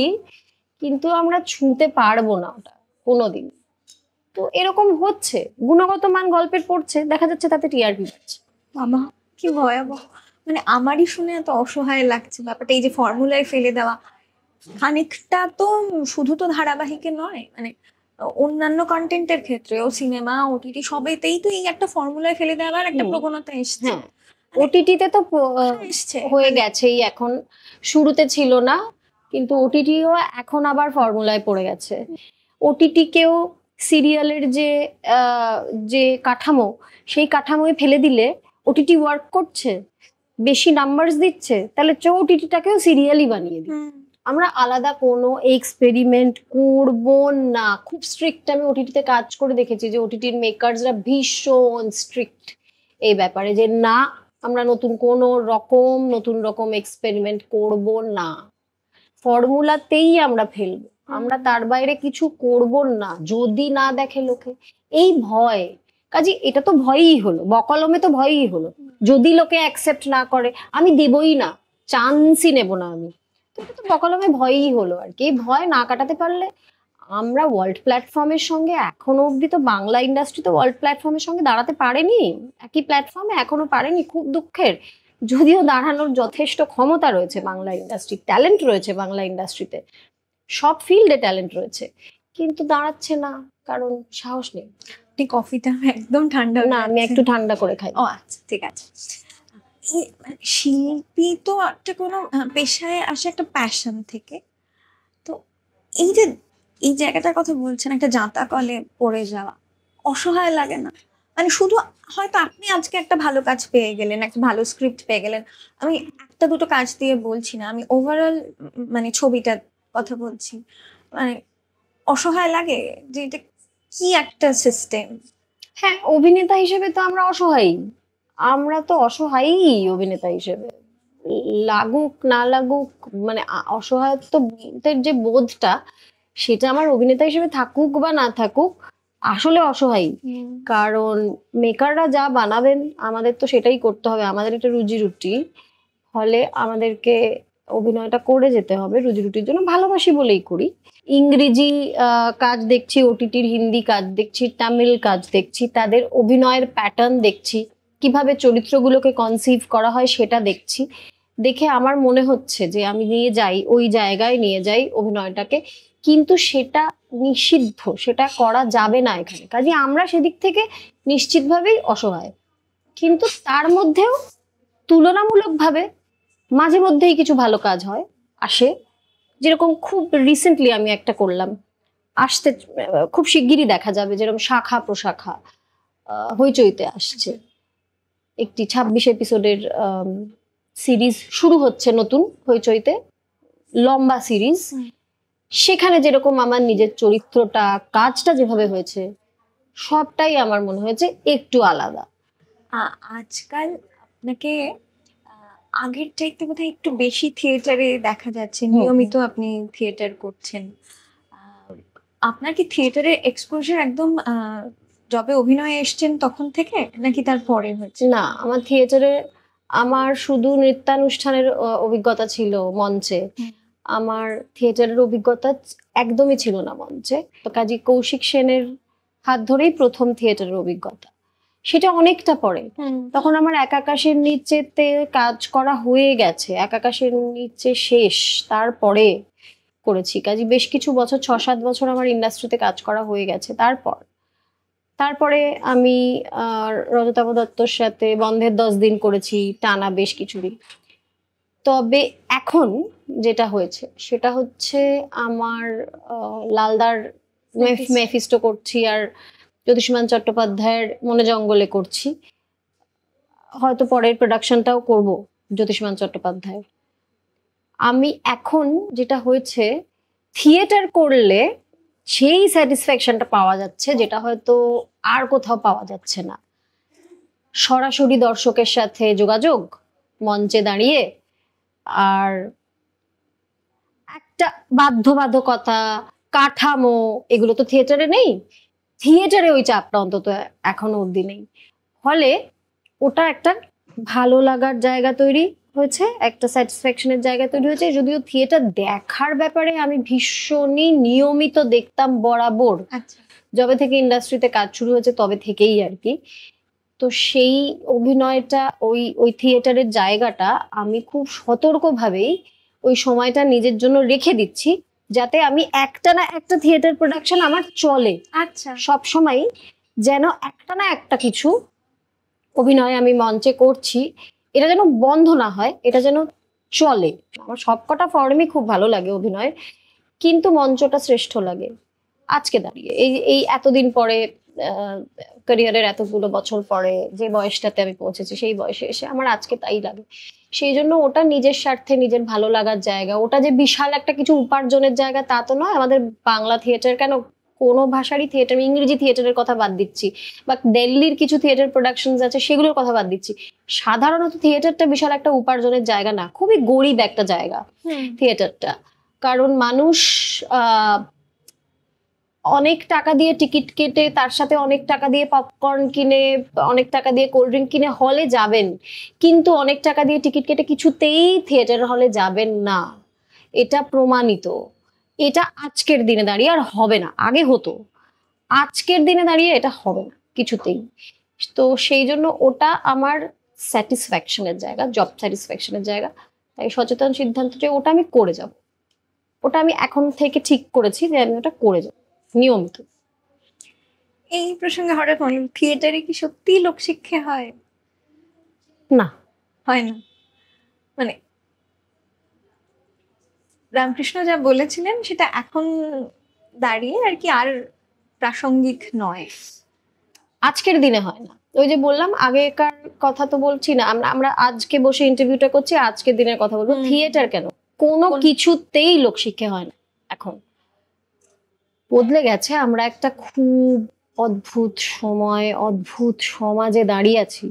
কিন্তু আমরা ছুঁতে পারবো না ওটা কোনোদিন। তো এরকম হচ্ছে, গুণগত মান গল্পের পড়ছে, দেখা যাচ্ছে তাতে টিআরপি পাচ্ছে। বাবা, কি ভয়াবহ! মানে আমারই শুনে এত অসহায় লাগছে ব্যাপারটা, এই যে ফর্মুলায় ফেলে দেওয়া। খানিকটা তো শুধু তো ধারাবাহিকে নয়, মানে অন্যান্য কন্টেন্টের ক্ষেত্রেও, সিনেমা, ওটিটি সবেতেই তো এই একটা ফর্মুলায় ফেলে দেওয়ার একটা প্রবণতা এসছে। হ্যাঁ, ওটিটিতে তো এসছে, হয়ে গেছেই এখন, শুরুতে ছিল না, কিন্তু ওটিটিও এখন আবার ফর্মুলায় পড়ে গেছে। ওটিটিকেও সিরিয়ালের যে কাঠামো, সেই কাঠামোয় ফেলে দিলে ওটিটি ওয়ার্ক করছে, বেশি নাম্বারস দিচ্ছে, তাহলে ওটিটিটাকেও সিরিয়ালই বানিয়ে দিই। আমরা আলাদা কোনো এক্সপেরিমেন্ট করব না। খুব স্ট্রিক্ট, আমি ওটিটিতে কাজ করে দেখেছি যে ওটিটির মেকার্সরা ভীষণ স্ট্রিক্ট এই ব্যাপারে, যে না আমরা নতুন রকম এক্সপেরিমেন্ট করব না, ফর্মুলাতেই আমরা ফেলবো, আমরা তার বাইরে কিছু করব না, যদি না দেখে লোকে। এই ভয়, কাজে এটা তো ভয়ই হলো, বকলমে তো ভয়ই হলো। যদি লোকে অ্যাকসেপ্ট না করে আমি দেবই না, চান্সই নেব না আমি। তো এটা তো বকলমে ভয়ই হলো আর কি। এই ভয় না কাটাতে পারলে আমরা ওয়ার্ল্ড প্ল্যাটফর্মের সঙ্গে, এখনো অব্দি তো বাংলা ইন্ডাস্ট্রি তো ওয়ার্ল্ড প্ল্যাটফর্মের সঙ্গে দাঁড়াতে পারেনি, একই প্ল্যাটফর্মে এখনো পারেনি, খুব দুঃখের। যদিও দাঁড়ানোর যথেষ্ট ক্ষমতা রয়েছে বাংলা ইন্ডাস্ট্রি, ট্যালেন্ট রয়েছে বাংলা ইন্ডাস্ট্রিতে, সব ফিল্ডে ট্যালেন্ট রয়েছে, কিন্তু দাঁড়াচ্ছে না কারণ সাহস নেই। আপনি কফিটা একদম ঠান্ডা না, আমি একটু ঠান্ডা করে খাই। ও আচ্ছা, ঠিক আছে। শিল্পী তো একটা কোনো পেশায় আসে একটা প্যাশন থেকে। তো এই যে এই জায়গাটার কথা বলছেন, একটা জাঁতা কলে পড়ে যাওয়া, অসহায় লাগে না? মানে শুধু হয়তো আপনি আজকে একটা ভালো কাজ পেয়ে গেলেন, একটা ভালো স্ক্রিপ্ট পেয়ে গেলেন, আমি একটা দুটো কাজ দিয়ে বলছি না, আমি ওভারঅল মানে ছবিটার কথা বলছি। মানে অসহায় লাগে যে এটা কি একটা সিস্টেম। হ্যাঁ, অভিনেতা হিসেবে তো আমরা অসহায়, আমরা তো অসহায়ই অভিনেতা হিসেবে, লাগুক না লাগুক, মানে অসহায়ত্বের যে বোধটা, সেটা আমার অভিনেতা হিসেবে থাকুক বা না থাকুক, আসলে অসহায়। কারণ মেকাররা যা বানাবেন আমাদের তো সেটাই করতে হবে, আমাদের এটা রুজি রুটি, ফলে আমাদেরকে অভিনয়টা করে যেতে হবে, রুজি রুটির জন্য ভালোবাসি বলেই করি। ইংরেজি কাজ দেখছি, ওটিটির হিন্দি কাজ দেখছি, তামিল কাজ দেখছি, তাদের অভিনয়ের প্যাটার্ন দেখছি, কিভাবে চরিত্রগুলোকে কনসিভ করা হয় সেটা দেখছি, দেখে আমার মনে হচ্ছে যে আমি নিয়ে যাই, ওই জায়গায় নিয়ে যাই অভিনয়টাকে, কিন্তু সেটা নিষিদ্ধ, সেটা করা যাবে না এখানে। কাজে আমরা সেদিক থেকে নিশ্চিতভাবেই অসহায়, কিন্তু তার মধ্যেও তুলনামূলকভাবে মাঝে মধ্যেই কিছু ভালো কাজ হয়, আসে। যেরকম খুব রিসেন্টলি আমি একটা করলাম, আসতে খুব শিগগিরই দেখা যাবে, যেরকম শাখা প্রশাখা হইচইতে আসছে, একটি 26 এপিসোডের সিরিজ শুরু হচ্ছে নতুন হইচইতে, লম্বা সিরিজ। সেখানে যেরকম আমার নিজের চরিত্রটা, কাজটা যেভাবে হয়েছে, সবটাই আমার মনে হয়েছে একটু আলাদা। আজকাল আপনাকে আগের চাইতে বোধহয় একটু বেশি থিয়েটারে দেখা যাচ্ছে, নিয়মিত আপনি থিয়েটার করছেন। আপনার কি থিয়েটারের এক্সপোজার একদম যবে অভিনয়ে এসছেন তখন থেকে, নাকি তার পরে হয়েছে? না, আমার থিয়েটারে আমার শুধু নৃত্যানুষ্ঠানের অভিজ্ঞতা ছিল মঞ্চে, আমার থিয়েটারের অভিজ্ঞতা একদমই ছিল না মঞ্চে। তো কাজী কৌশিক সেনের হাত ধরেই প্রথম থিয়েটারের অভিজ্ঞতা, সেটা অনেকটা পরে। তখন আমার এক আকাশের নিচেতে কাজ করা হয়ে গেছে, এক আকাশের নিচে শেষ, তারপরে করেছি। কাজী বেশ কিছু বছর, 6-7 বছর আমার ইন্ডাস্ট্রিতে কাজ করা হয়ে গেছে। তারপরে আমি রজতাভ দত্তর সাথে বন্ধের 10 দিন করেছি টানা, বেশ কিছুদিন। তবে এখন যেটা হয়েছে সেটা হচ্ছে আমার লালদার মেফিস্টো করছি, আর জ্যোতিষ্মান চট্টোপাধ্যায়ের মনে জঙ্গলে করছি, হয়তো পরের প্রোডাকশনটাও করব জ্যোতিষ্মান চট্টোপাধ্যায়। আমি এখন যেটা হয়েছে, থিয়েটার করলে সেই স্যাটিসফ্যাকশনটা পাওয়া যাচ্ছে যেটা হয়তো আর কোথাও পাওয়া যাচ্ছে না। সরাসরি দর্শকের সাথে যোগাযোগ, মঞ্চে দাঁড়িয়ে, আর একটা বাধ্যবাধকতা, কাঠামো, এগুলো তো থিয়েটারে নেই। থিয়েটারে ওই চাপটা অন্তত এখনো অবধি নেই, ফলে ওটা একটা ভালো লাগার জায়গা তৈরি হয়েছে, একটা স্যাটিসফ্যাকশনের জায়গা তৈরি হয়েছে। যদিও থিয়েটার দেখার ব্যাপারে আমি ভীষণই নিয়মিত দেখতাম বরাবর, যবে থেকে ইন্ডাস্ট্রিতে কাজ শুরু হয়েছে তবে থেকেই আর কি। তো সেই অভিনয়টা, ওই থিয়েটারের জায়গাটা আমি খুব সতর্কভাবেই ওই সময়টা নিজের জন্য রেখে দিচ্ছি, যাতে আমি একটা না একটা থিয়েটার প্রোডাকশন আমার চলে। আচ্ছা, সব সময় যেন একটা না একটা কিছু অভিনয় আমি মঞ্চে করছি, এটা যেন বন্ধ না হয়, এটা যেন চলে। আমার সবকটা ফর্মই খুব ভালো লাগে অভিনয়, কিন্তু মঞ্চটা শ্রেষ্ঠ লাগে আজকে দাঁড়িয়ে। এই এতদিন পরে, ক্যারিয়ারের এতগুলো বছর পরে, যে বয়সটাতে আমি পৌঁছেছি, সেই বয়সে এসে আমার আজকে তাই লাগে। সেই জন্য ওটা নিজের স্বার্থে, নিজের ভালো লাগার জায়গা। ওটা যে বিশাল একটা কিছু উপার্জনের জায়গা তা তো নয়। আমাদের বাংলা থিয়েটার কেন, কোনো ভাষারই থিয়েটার, ইংরেজি থিয়েটারের কথা বাদ দিচ্ছি, বা দিল্লির কিছু থিয়েটার প্রোডাকশন আছে সেগুলোর কথা বাদ দিচ্ছি, সাধারণত থিয়েটারটা বিশাল একটা উপার্জনের জায়গা না, খুবই গরিব একটা জায়গা থিয়েটারটা। কারণ মানুষ অনেক টাকা দিয়ে টিকিট কেটে, তার সাথে অনেক টাকা দিয়ে পপকর্ন কিনে, অনেক টাকা দিয়ে কোল্ড ড্রিঙ্ক কিনে হলে যাবেন, কিন্তু অনেক টাকা দিয়ে টিকিট কেটে কিছুতেই থিয়েটার হলে যাবেন না। এটা প্রমাণিত। এটা আজকের দিনে দাঁড়িয়ে আর হবে না, আগে হতো, আজকের দিনে দাঁড়িয়ে এটা হবে না কিছুতেই। তো সেই জন্য ওটা আমার স্যাটিসফ্যাকশনের জায়গা, জব স্যাটিসফ্যাকশনের জায়গা। তাই সচেতন সিদ্ধান্ত যে ওটা আমি করে যাব, ওটা আমি এখন থেকে ঠিক করেছি যে আমি ওটা করে যাব নিয়মিত। এই প্রসঙ্গে হঠাৎ মনে হলো, থিয়েটারে কি সত্যি লোকশিক্ষা হয়? না, হয় না। মানে রামকৃষ্ণ যা বলেছিলেন সেটা এখন দাঁড়িয়ে আর কি আর প্রাসঙ্গিক নয়। আজকের দিনে হয় না। ওই যে বললাম, আগেকার কথা তো বলছি না, আমরা আমরা আজকে বসে ইন্টারভিউটা করছি, আজকের দিনের কথা বলবো। থিয়েটার কেন, কোনো কিছুতেই লোকশিক্ষা হয় না এখন, বদলে গেছে। আমরা একটা খুব অদ্ভুত সময়, অদ্ভুত সমাজে দাঁড়িয়ে আছি।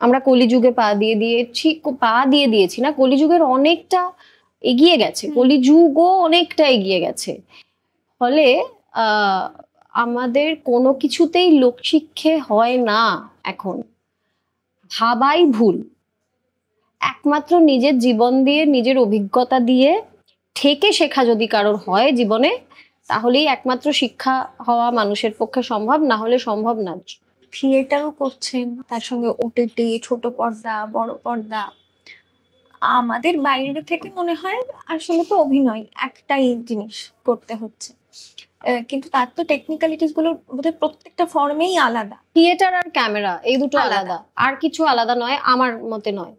আমরা কলিযুগে পা দিয়ে দিয়েছি না, কলিযুগের অনেকটা এগিয়ে গেছে, কলিযুগও অনেকটা এগিয়ে গেছে। ফলে আমাদের কোনো কিছুতেই লোকশিক্ষে হয় না এখন, ভাবাই ভুল। একমাত্র নিজের জীবন দিয়ে, নিজের অভিজ্ঞতা দিয়ে ঠেকে শেখা যদি কারোর হয় জীবনে, তাহলেই একমাত্র শিক্ষা হওয়া মানুষের পক্ষে সম্ভব, না হলে সম্ভব না। থিয়েটারও করছেন, তার সঙ্গে ওটিটি, ছোট পর্দা, বড় পর্দা। আমাদের বাইরে থেকে মনে হয় আসলে তো অভিনয় একটাই জিনিস করতে হচ্ছে, কিন্তু তার তো টেকনিক্যালিটিস গুলো বোধহয় প্রত্যেকটা ফর্মেই আলাদা। থিয়েটার আর ক্যামেরা এই দুটো আলাদা। আলাদা, আর কিছু আলাদা নয় আমার মতে নয়।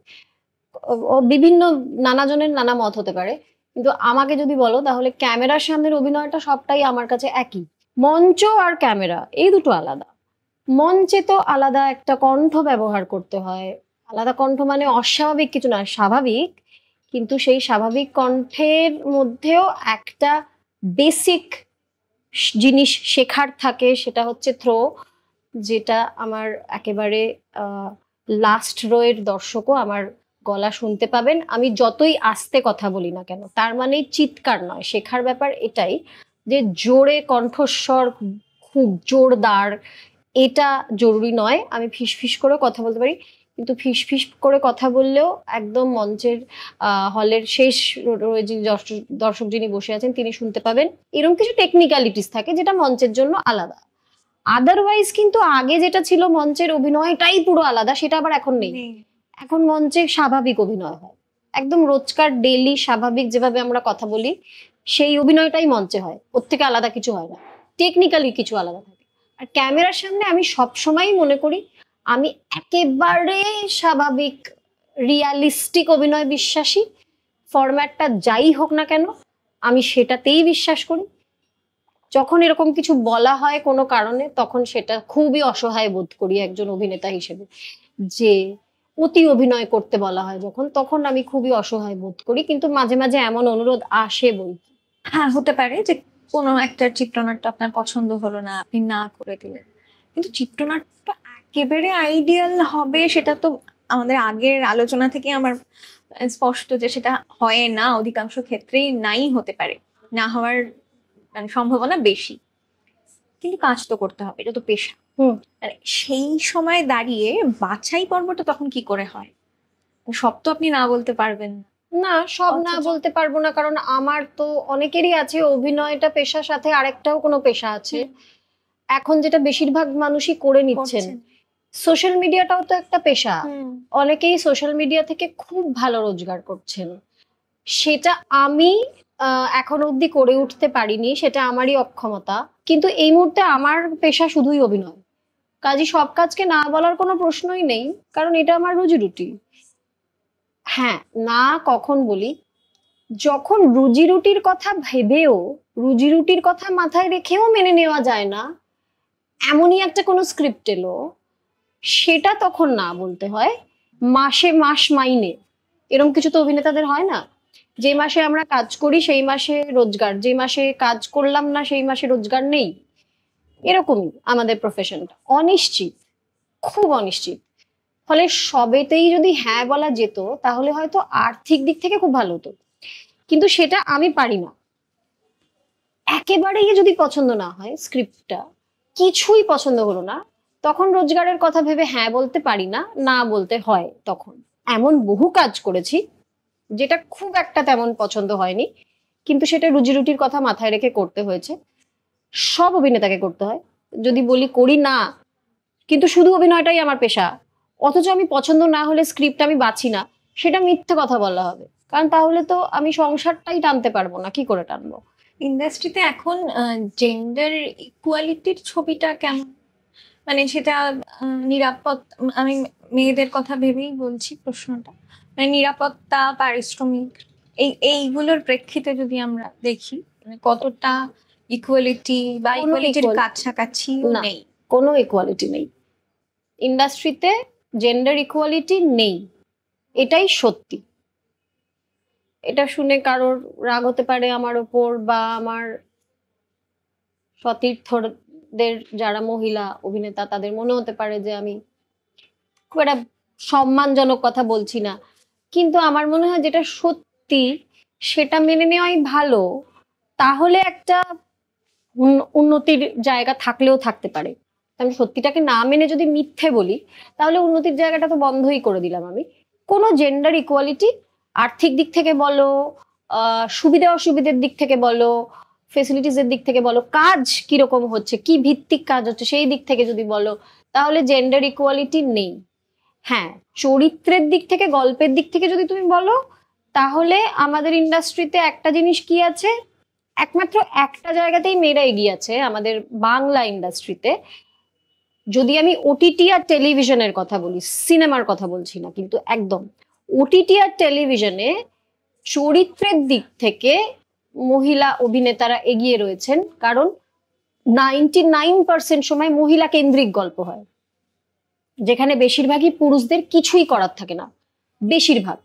ও বিভিন্ন নানাজনের নানা মত হতে পারে, কিন্তু আমাকে যদি বলো তাহলে ক্যামেরার সামনের অভিনয়টা সবটাই আমার কাছে একই। মঞ্চ আর ক্যামেরা এই দুটো আলাদা। মঞ্চে তো আলাদা একটা কণ্ঠ ব্যবহার করতে হয়, আলাদা কণ্ঠ মানে অস্বাভাবিক কিছু না, স্বাভাবিক, কিন্তু সেই স্বাভাবিক কণ্ঠের মধ্যেও একটা বেসিক জিনিস শেখার থাকে, সেটা হচ্ছে থ্রো, যেটা আমার একেবারে লাস্ট রোয়ের দর্শকও আমার গলা শুনতে পাবেন। আমি যতই আস্তে কথা বলি না কেন, তার মানে চিৎকার নয়। শেখার ব্যাপার এটাই যে জোরে কণ্ঠস্বর, খুব জোরদার, এটা জরুরি নয়। আমি ফিসফিস করে কথা বলতে পারি, কিন্তু ফিসফিস করে কথা বললেও একদম মঞ্চের হলের শেষ রোয়ে যিনি দর্শক যিনি বসে আছেন তিনি শুনতে পাবেন। এরকম কিছু টেকনিক্যালিটিস থাকে যেটা মঞ্চের জন্য আলাদা। আদারওয়াইজ কিন্তু আগে যেটা ছিল মঞ্চের অভিনয়টাই পুরো আলাদা, সেটা আবার এখন নেই। এখন মঞ্চে স্বাভাবিক অভিনয় হয়, একদম রোজকার ডেইলি স্বাভাবিক যেভাবে আমরা কথা বলি সেই অভিনয়টাই মঞ্চে হয়, ওর থেকে আলাদা কিছু হয় না, টেকনিক্যালি কিছু আলাদা থাকে। আর ক্যামেরার সামনে আমি সবসময় মনে করি আমি একেবারে স্বাভাবিক রিয়ালিস্টিক অভিনয় বিশ্বাসী। ফরম্যাটটা যাই হোক না কেন আমি সেটাতেই বিশ্বাস করি। যখন এরকম কিছু বলা হয় কোনো কারণে, তখন সেটা খুবই অসহায় বোধ করি একজন অভিনেতা হিসেবে, যে অতি অভিনয় করতে বলা হয় যখন, তখন আমি খুবই অসহায় বোধ করি। কিন্তু মাঝে মাঝে এমন অনুরোধ আসে বই। হ্যাঁ, হতে পারে যে কোনো একটা চিত্রনাট্য আপনার পছন্দ হলো না, আপনি না করে দিলেন, কিন্তু চিত্রনাট্য একেবারে আইডিয়াল হবে সেটা তো আমাদের আগের আলোচনা থেকে আমার স্পষ্ট যে সেটা হয় না, অধিকাংশ ক্ষেত্রেই নাই হতে পারে, না হওয়ার মানে সম্ভাবনা বেশি। কিন্তু কাজ তো করতে হবে, এটা তো পেশা। মানে সেই সময় দাঁড়িয়ে বাছাই পর্বটা তখন কি করে হয়? সব তো আপনি না বলতে পারবেন না। না, সব না বলতে পারবো না, কারণ আমার তো অনেকেরই আছে অভিনয়টা পেশার সাথে আরেকটাও কোনো পেশা আছে এখন, যেটা বেশিরভাগ মানুষই করে নিচ্ছেন। সোশ্যাল মিডিয়াটাও তো একটা পেশা, অনেকেই সোশ্যাল মিডিয়া থেকে খুব ভালো রোজগার করছেন। সেটা আমি এখন অবধি করে উঠতে পারিনি, সেটা আমারই অক্ষমতা। কিন্তু এই মুহূর্তে আমার পেশা শুধুই অভিনয়, কাজে সব কাজকে না বলার কোনো প্রশ্নই নেই, কারণ এটা আমার রুজি রুটি। হ্যাঁ, না কখন বলি, যখন রুজি রুটির কথা ভেবেও, রুজি রুটির কথা মাথায় রেখেও মেনে নেওয়া যায় না এমনই একটা কোনো স্ক্রিপ্ট এলো, সেটা তখন না বলতে হয়। মাসে মাস মাইনে, এরকম কিছু তো অভিনেতাদের হয় না? যে মাসে আমরা কাজ করি সেই মাসে রোজগার, যে মাসে কাজ করলাম না সেই মাসে রোজগার নেই। এরকমই আমাদের প্রফেশনটা, অনিশ্চিত, খুব অনিশ্চিত। ফলে সবেতেই যদি হ্যাঁ বলা যেত তাহলে হয়তো আর্থিক দিক থেকে খুব ভালো হতো, কিন্তু সেটা আমি পারি না। একেবারেই যদি পছন্দ না হয় স্ক্রিপ্টটা, কিছুই পছন্দ হলো না, তখন রোজগারের কথা ভেবে হ্যাঁ বলতে পারি না, না বলতে হয়। তখন এমন বহু কাজ করেছি যেটা খুব একটা তেমন পছন্দ হয়নি, কিন্তু সেটা রুজি রুটির কথা মাথায় রেখে করতে হয়েছে। সব অভিনেতাকে করতে হয়। যদি বলি করি না, কিন্তু শুধু অভিনয়টাই আমার পেশা, অথচ আমি পছন্দ না হলে স্ক্রিপ্ট আমি বাছি না, সেটা মিথ্যে কথা বলা হবে। কারণ তাহলে তো আমি সংসারটাই টানতে পারবো না, কি করে টানবো? ইন্ডাস্ট্রিতে এখন জেন্ডার ইকুয়ালিটির ছবিটা কেমন, মানে সেটা নিরাপদ, আমি মেয়েদের কথা ভেবেই বলছি প্রশ্নটা, মানে নিরাপত্তা, পারিশ্রমিক, এইগুলোর প্রেক্ষিতে যদি আমরা দেখি, মানে কতটা ইকুয়ালিটি বা কোনো ইকুয়ালিটির equal- কাছাকাছি না, নেই? কোনো ইকুয়ালিটি নেই ইন্ডাস্ট্রিতে, জেন্ডার ইকুয়ালিটি নেই, এটাই সত্যি। এটা শুনে কারোর রাগ হতে পারে আমার ওপর, বা আমার সতীর্থদের যারা মহিলা অভিনেতা তাদের মনে হতে পারে যে আমি খুব একটা সম্মানজনক কথা বলছি না, কিন্তু আমার মনে হয় যেটা সত্যি সেটা মেনে নেওয়াই ভালো। তাহলে একটা উন্নতির জায়গা থাকলেও থাকতে পারে। আমি সত্যিটাকে না মেনে যদি মিথ্যে বলি, তাহলে উন্নতির জায়গাটা তো বন্ধই করে দিলাম আমি। কোনো জেন্ডার ইকুয়ালিটি, আর্থিক দিক থেকে বলো, সুবিধা অসুবিধার দিক থেকে বলো, ফেসিলিটিসের দিক থেকে বলো, কাজ কিরকম হচ্ছে, কি ভিত্তিক কাজ হচ্ছে সেই দিক থেকে যদি বলো, তাহলে জেন্ডার ইকুয়ালিটি নেই। হ্যাঁ, চরিত্রের দিক থেকে, গল্পের দিক থেকে যদি তুমি বলো, তাহলে আমাদের ইন্ডাস্ট্রিতে একটা জিনিস কি আছে, একমাত্র একটা জায়গাতেই মেয়েরা এগিয়ে আছে আমাদের বাংলা ইন্ডাস্ট্রিতে। যদি আমি ওটিটি আর টেলিভিশনের কথা বলি, সিনেমার কথা বলছি না কিন্তু, একদম ওটিটি আর টেলিভিশনে চরিত্রের দিক থেকে মহিলা অভিনেতারা এগিয়ে রয়েছেন। কারণ 99% সময় মহিলা কেন্দ্রিক গল্প হয়, যেখানে বেশিরভাগই পুরুষদের কিছুই করার থাকে না, বেশিরভাগ।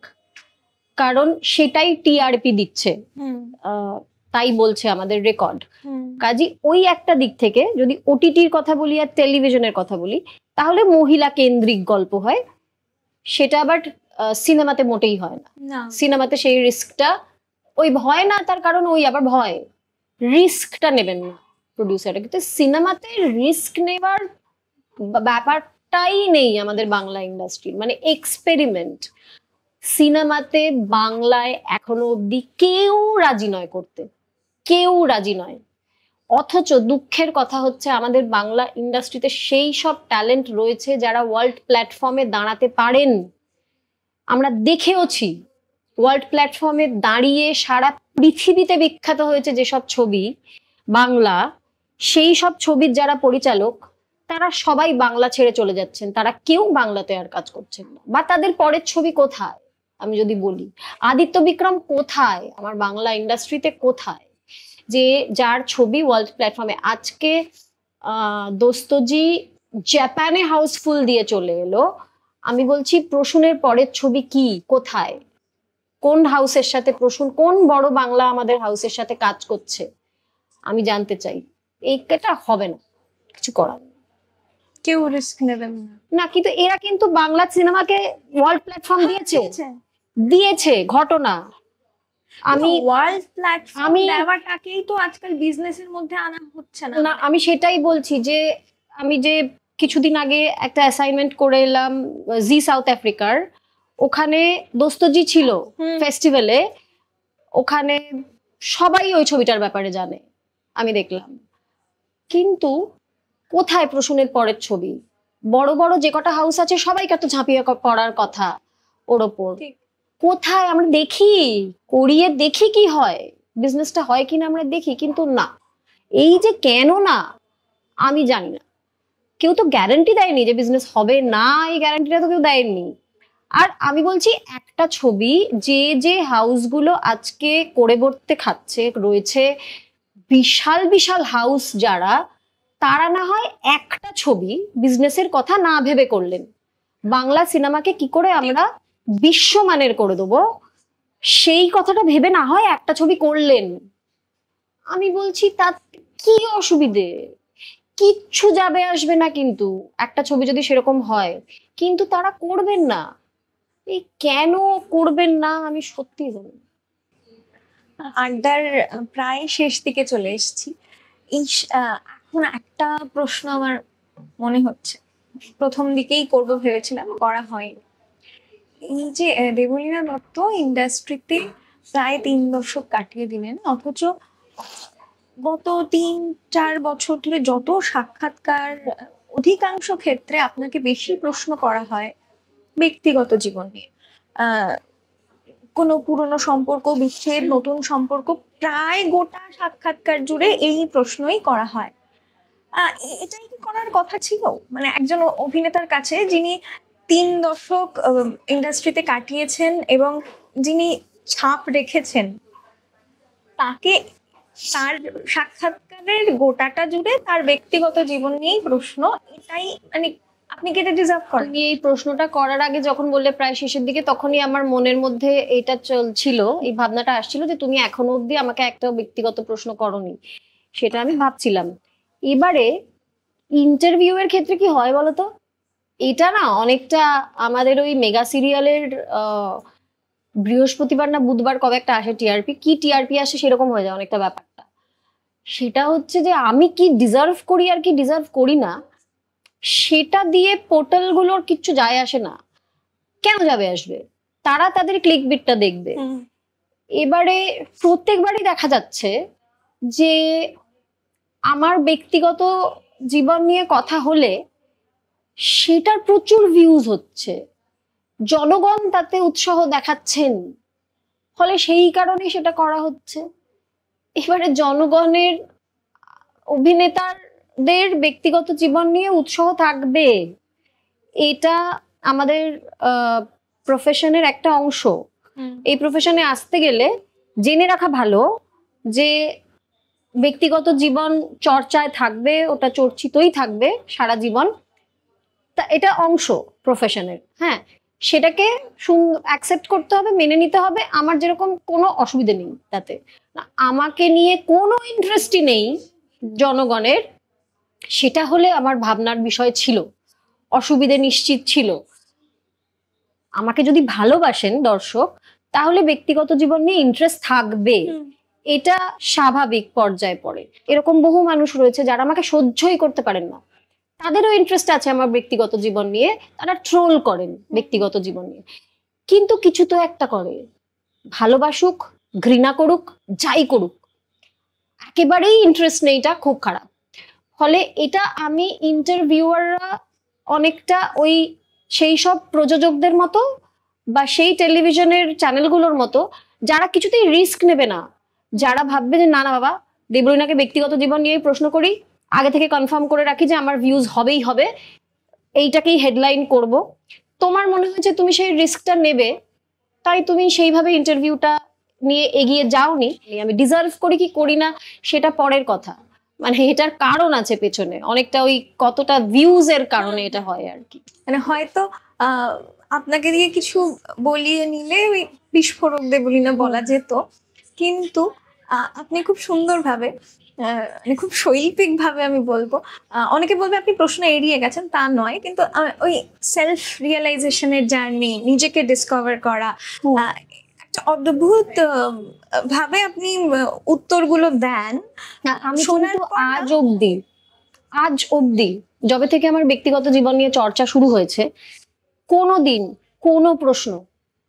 কারণ সেটাই টিআরপি দিচ্ছে, তাই বলছে আমাদের রেকর্ড। কাজী ওই একটা দিক থেকে যদি ওটিটির কথা বলি আর টেলিভিশনের কথা বলি, তাহলে মহিলা কেন্দ্রিক গল্প হয়। সেটা আবার সিনেমাতে মোটেই হয় না। সিনেমাতে সেই রিস্কটা, ওই ভয় না, তার কারণ ওই আবার ভয়, রিস্কটা নেবেন না প্রডিউসাররা। কিন্তু সিনেমাতে রিস্ক নেবার ব্যাপারটাই নেই আমাদের বাংলা ইন্ডাস্ট্রির, মানে এক্সপেরিমেন্ট সিনেমাতে বাংলায় এখনো অব্দি কেউ রাজি নয় করতে, কেউ রাজি নয়। অথচ দুঃখের কথা হচ্ছে আমাদের বাংলা ইন্ডাস্ট্রিতে সেই সব ট্যালেন্ট রয়েছে যারা ওয়ার্ল্ড প্ল্যাটফর্মে দাঁড়াতে পারেন। আমরা দেখেওছি ওয়ার্ল্ড প্ল্যাটফর্মে দাঁড়িয়ে সারা পৃথিবীতে বিখ্যাত হয়েছে যেসব ছবি বাংলা, সেই সব ছবির যারা পরিচালক তারা সবাই বাংলা ছেড়ে চলে যাচ্ছেন, তারা কেউ বাংলাতে আর কাজ করছেন না। বা তাদের পরের ছবি কোথায়, আমি যদি বলি আদিত্য বিক্রম কোথায় আমার বাংলা ইন্ডাস্ট্রিতে, কোথায় যে যার ছবি ওয়ার্ল্ড প্ল্যাটফর্মে, আজকে দোস্তজি জাপানে হাউসফুল দিয়ে চলে এলো, আমি বলছি প্রসূনের পরের ছবি কি, কোথায়, কোন হাউসের সাথে প্রসূন, কোন বড় বাংলা আমাদের হাউসের সাথে কাজ করছে, আমি জানতে চাই। এইটা হবে না, কিছু করার নেই। কেউ রিস্ক নেবেন না। না, কিন্তু এরা কিন্তু বাংলা সিনেমাকে ওয়ার্ল্ড প্ল্যাটফর্ম দিয়েছে ঘটনা। আমি ওয়ার্ল্ড প্ল্যাটফর্ম দেওয়াটাকেই তো আজকাল বিজনেসের মধ্যে আনা হচ্ছে না। না, আমি সেটাই বলছি যে আমি যে কিছুদিন আগে একটা অ্যাসাইনমেন্ট করে এলাম জি সাউথ আফ্রিকার, ওখানে দোস্তজি ছিল ফেস্টিভ্যালে, ওখানে সবাই ওই ছবিটার ব্যাপারে জানে, আমি দেখলাম। কিন্তু কোথায় প্রসূনের পরের ছবি? বড় বড় যে কটা হাউস আছে সবাইকে তো ঝাঁপিয়ে পড়ার কথা ওর ওপর, কোথায়? আমরা দেখি, করিয়ে দেখি কি হয়, বিজনেসটা হয় কিনা আমরা দেখি, কিন্তু না। এই যে কেন না আমি জানি না, কেউ তো গ্যারান্টি দেয়নি যে বিজনেস হবে না, এই গ্যারান্টিটা তো কেউ দেয়নি। আর আমি বলছি একটা ছবি, যে যে হাউসগুলো আজকে করে বর্তে খাচ্ছে রয়েছে, বিশাল বিশাল হাউস যারা, তারা না হয় একটা ছবি বিজনেসের কথা না ভেবে করলেন, বাংলা সিনেমাকে কি করে আমরা বিশ্বমানের করে দেবো, সেই কথাটা ভেবে না হয় একটা ছবি করলেন। আমি বলছি তার কি অসুবিধে, কিচ্ছু যাবে আসবে না কিন্তু একটা ছবি যদি সেরকম হয়, কিন্তু তারা করবেন না। এই কেন করবেন না আমি সত্যি জানি না। আড্ডার প্রায় শেষ দিকে চলে এসেছি। এখন একটা প্রশ্ন আমার মনে হচ্ছে, প্রথম দিকেই করব ভেবেছিলাম, করা হয়নি। এই যে দেবলীনা দত্ত ইন্ডাস্ট্রিতে প্রায় 3 দশক কাটিয়ে দিলেন, অথচ গত 3-4 বছর ধরে যত সাক্ষাৎকার, অধিকাংশ ক্ষেত্রে আপনাকে বেশি প্রশ্ন করা হয় ব্যক্তিগত জীবন নিয়ে। কোনো পুরনো সম্পর্ক বিচ্ছেদ, নতুন সম্পর্ক, প্রায় গোটা সাক্ষাৎকার জুড়ে এই প্রশ্নই করা হয়। এটাই কি করার কথা ছিল? মানে একজন অভিনেতার কাছে যিনি 3 দশক ইন্ডাস্ট্রিতে কাটিয়েছেন এবং যিনি ছাপ রেখেছেন, তাকে তার সাক্ষাৎকারের গোটাটা জুড়ে তার ব্যক্তিগত জীবন নিয়েই প্রশ্ন, এটাই মানে আপনি কি এটা ডিজার্ভ করেন? তুমি এই প্রশ্নটা করার আগে যখন বললে প্রায় শেষের দিকে, তখনই আমার মনের মধ্যে এটা চলছিল, এই ভাবনাটা আসছিল যে তুমি এখনো অব্দি আমাকে একটা ব্যক্তিগত প্রশ্ন করোনি, সেটা আমি ভাবছিলাম। এবারে ইন্টারভিউ এর ক্ষেত্রে কি হয় বলতো, এটা না অনেকটা আমাদের ওই মেগা সিরিয়ালের বৃহস্পতিবার না বুধবার কবে একটা আসে টিআরপি, কি টিআরপি আসে সেরকম হয়ে যায় অনেকটা ব্যাপারটা। সেটা হচ্ছে যে আমি কি ডিজার্ভ করি আর কি ডিজার্ভ করি না, সেটা দিয়ে পোর্টালগুলোর কিচ্ছু যায় আসে না। কেন যাবে আসবে, তারা তাদের ক্লিক বিটটা দেখবে। এবারে প্রত্যেকবারই দেখা যাচ্ছে যে আমার ব্যক্তিগত জীবন নিয়ে কথা হলে সেটার প্রচুর ভিউজ হচ্ছে, জনগণ তাতে উৎসাহ দেখাচ্ছেন, ফলে সেই কারণে সেটা করা হচ্ছে। এবারে জনগণের অভিনেতাদের ব্যক্তিগত জীবন নিয়ে উৎসাহ থাকবে, এটা আমাদের প্রফেশনের একটা অংশ। এই প্রফেশনে আসতে গেলে জেনে রাখা ভালো যে ব্যক্তিগত জীবন চর্চায় থাকবে, ওটা চর্চিতই থাকবে সারা জীবন, তা এটা অংশ প্রফেশনের। হ্যাঁ, সেটাকে অ্যাকসেপ্ট করতে হবে, মেনে নিতে হবে। আমার যেরকম কোনো অসুবিধা নেই তাতে, আমাকে নিয়ে কোনো ইন্টারেস্টই নেই জনগণের, সেটা হলে আমার ভাবনার বিষয় ছিল, অসুবিধে নিশ্চিত ছিল। আমাকে যদি ভালোবাসেন দর্শক, তাহলে ব্যক্তিগত জীবন নিয়ে ইন্টারেস্ট থাকবে, এটা স্বাভাবিক পর্যায়ে পড়ে। এরকম বহু মানুষ রয়েছে যারা আমাকে সহ্যই করতে পারেন না, তাদেরও ইন্টারেস্ট আছে আমার ব্যক্তিগত জীবন নিয়ে, তারা ট্রোল করেন ব্যক্তিগত জীবন নিয়ে। কিন্তু কিছু তো একটা করে, ভালোবাসুক, ঘৃণা করুক, যাই করুক, একেবারেই ইন্টারেস্ট নেই, এটা খুব খারাপ। ফলে এটা আমি ইন্টারভিউয়াররা অনেকটা ওই সেই সব প্রযোজকদের মতো বা সেই টেলিভিশনের চ্যানেলগুলোর মতো, যারা কিছুতেই রিস্ক নেবে না, যারা ভাববে যে না না বাবা, দেবলীনাকে ব্যক্তিগত জীবন নিয়েই প্রশ্ন করি, আগে থেকে কনফার্ম করে রাখি যে আমার ভিউজ হবেই হবে, এইটাকেই হেডলাইন করব। তোমার মনে হয়েছে তুমি সেই রিস্কটা নেবে, তাই তুমি সেইভাবে ইন্টারভিউটা নিয়ে এগিয়ে যাওনি। আমি ডিজার্ভ করি কি করি না সেটা পরের কথা, মানে এটার কারণ আছে পেছনে, অনেকটা ওই কতটা ভিউজ এর কারণে এটা হয় আর কি। মানে হয়তো আপনাকে দিয়ে কিছু বলিয়ে নিলে ওই বিস্ফোরক দেবলীনা বলা যেত, কিন্তু আপনি খুব সুন্দরভাবে, মানে খুব শৈল্পিক ভাবে আমি বলবো, অনেকে বলবে আপনি প্রশ্ন এড়িয়ে গেছেন, তা নয়, কিন্তু ওই সেলফ রিয়েলাইজেশনের জার্নি, নিজেকে ডিসকভার করা, একটা অদ্ভুত ভাবে আপনি উত্তরগুলো দেন। আমি কিন্তু আজ অব্দি যবে থেকে আমার ব্যক্তিগত জীবন নিয়ে চর্চা শুরু হয়েছে, কোনোদিন কোনো প্রশ্ন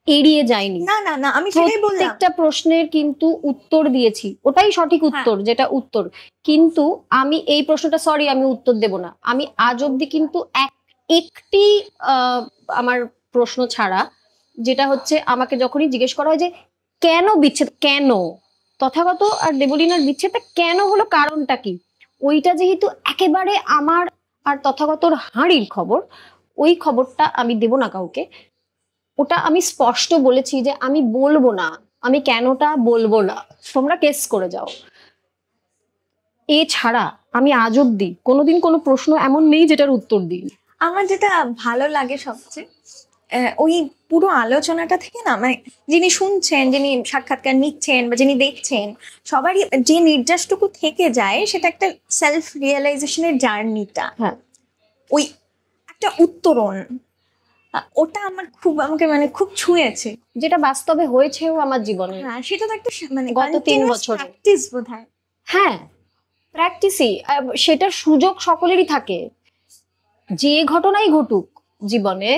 এড়িয়ে যায়নি। না না না, আমি সেটাই বললাম, প্রত্যেকটা প্রশ্নের কিন্তু উত্তর দিয়েছি, ওটাই সঠিক উত্তর, যেটা উত্তর। কিন্তু আমি এই প্রশ্নটা, সরি আমি উত্তর দেব না, আমি আজ অব্দি কিন্তু একটি আমার প্রশ্ন ছাড়া, যেটা হচ্ছে আমাকে যখনই জিজ্ঞেস করা হয় যে কেন বিচ্ছেদ, কেন তথাগত আর দেবলীনার বিচ্ছেদটা কেন হলো, কারণটা কি, ওইটা যেহেতু একেবারে আমার আর তথাগতর হাঁড়ির খবর, ওই খবরটা আমি দেব না কাউকে। ওটা আমি স্পষ্ট বলেছি যে আমি বলবো না, আমি কেনটা বলবো না, তোমরা কেস করে যাও। এছাড়া আমি আজ অব্দি কোনোদিন কোনো প্রশ্ন এমন নেই যেটার উত্তর দিই। আমার যেটা ভালো লাগে সবচেয়ে ওই পুরো আলোচনাটা থেকে না, মানে যিনি শুনছেন, যিনি সাক্ষাৎকার নিচ্ছেন বা যিনি দেখছেন, সবারই যে নির্যাসটুকু থেকে যায় সেটা একটা সেলফ রিয়েলাইজেশনের জার্নিটা, হ্যাঁ, ওই একটা উত্তরণ, ওটা আমাকে মানে খুব ছুঁয়েছে। যেটা বাস্তবে হয়েছেও আমার জীবনে। হ্যাঁ, সেটা তো একটা মানে গত 3 বছরে। প্র্যাকটিস বোধহয়। হ্যাঁ, প্র্যাকটিসই, সেটার সুযোগ সকলেরই থাকে। যে ঘটনাই ঘটুক জীবনে,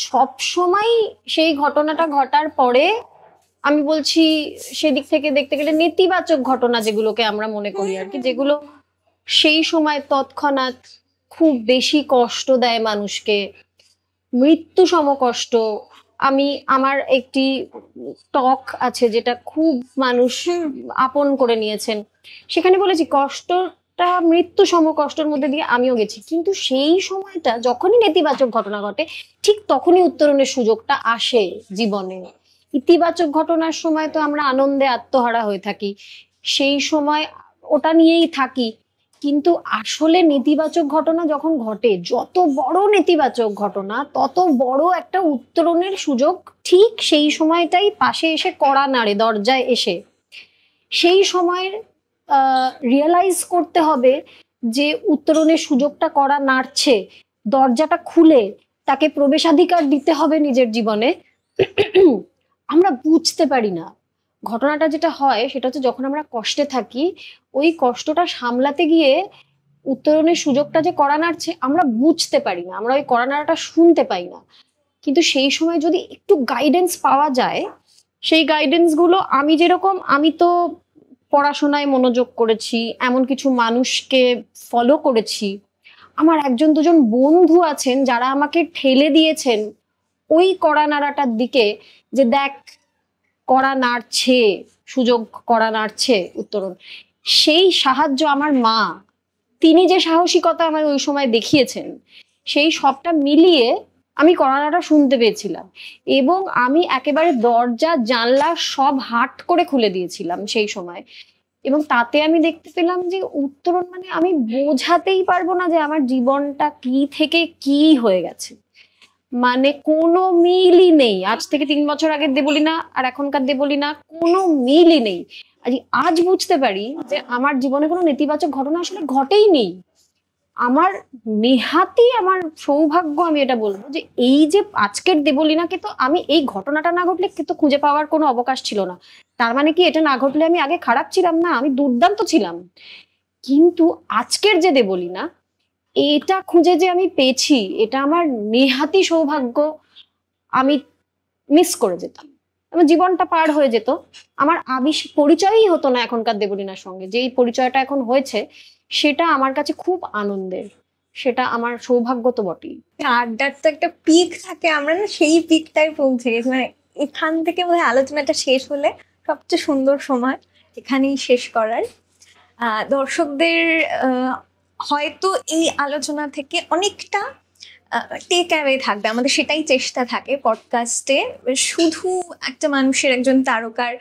সব সময় সেই ঘটনাটা ঘটার পরে, আমি বলছি সেদিক থেকে দেখতে গেলে নেতিবাচক ঘটনা যেগুলোকে আমরা মনে করি আর কি, যেগুলো সেই সময় তৎক্ষণাৎ খুব বেশি কষ্ট দেয় মানুষকে, মৃত্যু সম কষ্ট। আমার একটি টক আছে যেটা খুব মানুষ আপন করে নিয়েছেন, সেখানে বলেছি কষ্টটা মৃত্যু সম কষ্টের মধ্যে দিয়ে আমিও গেছি, কিন্তু সেই সময়টা যখনই নেতিবাচক ঘটনা ঘটে ঠিক তখনই উত্তরণের সুযোগটা আসে জীবনে। ইতিবাচক ঘটনার সময় তো আমরা আনন্দে আত্মহারা হয়ে থাকি, সেই সময় ওটা নিয়েই থাকি, কিন্তু আসলে নেতিবাচক ঘটনা যখন ঘটে, যত বড় নেতিবাচক ঘটনা তত বড় একটা উত্তরণের সুযোগ ঠিক সেই সময়টাই পাশে এসে কড়া নাড়ে, দরজায় এসে। সেই সময়ের রিয়েলাইজ করতে হবে যে উত্তরণের সুযোগটা কড়া নাড়ছে, দরজাটা খুলে তাকে প্রবেশাধিকার দিতে হবে নিজের জীবনে। আমরা বুঝতে পারি না। ঘটনাটা যেটা হয় সেটা হচ্ছে যখন আমরা কষ্টে থাকি, ওই কষ্টটা সামলাতে গিয়ে উত্তরণের সুযোগটা যে কড়া নাড়ছে আমরা বুঝতে পারি না, আমরা ওই কড়া নাড়াটা শুনতে পাই না। কিন্তু সেই সময় যদি একটু গাইডেন্স পাওয়া যায়, সেই গাইডেন্স গুলো আমি তো পড়াশোনায় মনোযোগ করেছি, এমন কিছু মানুষকে ফলো করেছি, আমার একজন দুজন বন্ধু আছেন যারা আমাকে ঠেলে দিয়েছেন ওই কড়া নাড়াটার দিকে, যে দেখ কড়া নাড়ছে, সুযোগ কড়া নাড়ছে উত্তরণ। সেই সাহায্য আমার মা, তিনি যে সাহসিকতা আমার ওই সময় দেখিয়েছেন, সেই সবটা মিলিয়ে আমি কড়ানাটা শুনতে পেয়েছিলাম, এবং আমি একেবারে দরজা জানলা সব হাট করে খুলে দিয়েছিলাম সেই সময়। এবং তাতে আমি দেখতে পেলাম যে উত্তরণ মানে আমি বোঝাতেই পারবো না যে আমার জীবনটা কি থেকে কি হয়ে গেছে, মানে কোনো মিলই নেই। আজ থেকে 3 বছর আগের দেবলীনা আর এখনকার দেবলীনা কোনো মিলই নেই। আজ বুঝতে পারি যে আমার জীবনে কোনো নেতিবাচক ঘটনা আসলে ঘটেই নেই। আমার নেহাতি আমার সৌভাগ্য, আমি এটা বলবো যে এই যে আজকের দেবলীনাকে তো আমি এই ঘটনাটা না ঘটলে কিন্তু খুঁজে পাওয়ার কোনো অবকাশ ছিল না। তার মানে কি এটা না ঘটলে আমি আগে খারাপ ছিলাম? না, আমি দুর্দান্ত ছিলাম। কিন্তু আজকের যে দেবলীনা, এটা খুঁজে যে আমি পেয়েছি, এটা আমার নেহাতি সৌভাগ্য। আমি মিস করে যেতাম, আমার জীবনটা পার হয়ে যেত, আমার পরিচয়ই হতো না এখনকার দেবলীনার সঙ্গে। যেই পরিচয়টা এখন হয়েছে সেটা আমার কাছে খুব আনন্দের, সেটা আমার সৌভাগ্য তো বটেই। আড্ডার তো একটা পিক থাকে, আমরা না সেই পিকটাই পৌঁছে গেছি। মানে এখান থেকে বোধহয় আলোচনাটা শেষ হলে সবচেয়ে সুন্দর সময় এখানেই শেষ করার। দর্শকদের হয়তো এই আলোচনা থেকে অনেকটা টেক অ্যাওয়ে থাকবে, আমাদের সেটাই চেষ্টা থাকে পডকাস্টে। শুধু একটা মানুষের, একজন তারকার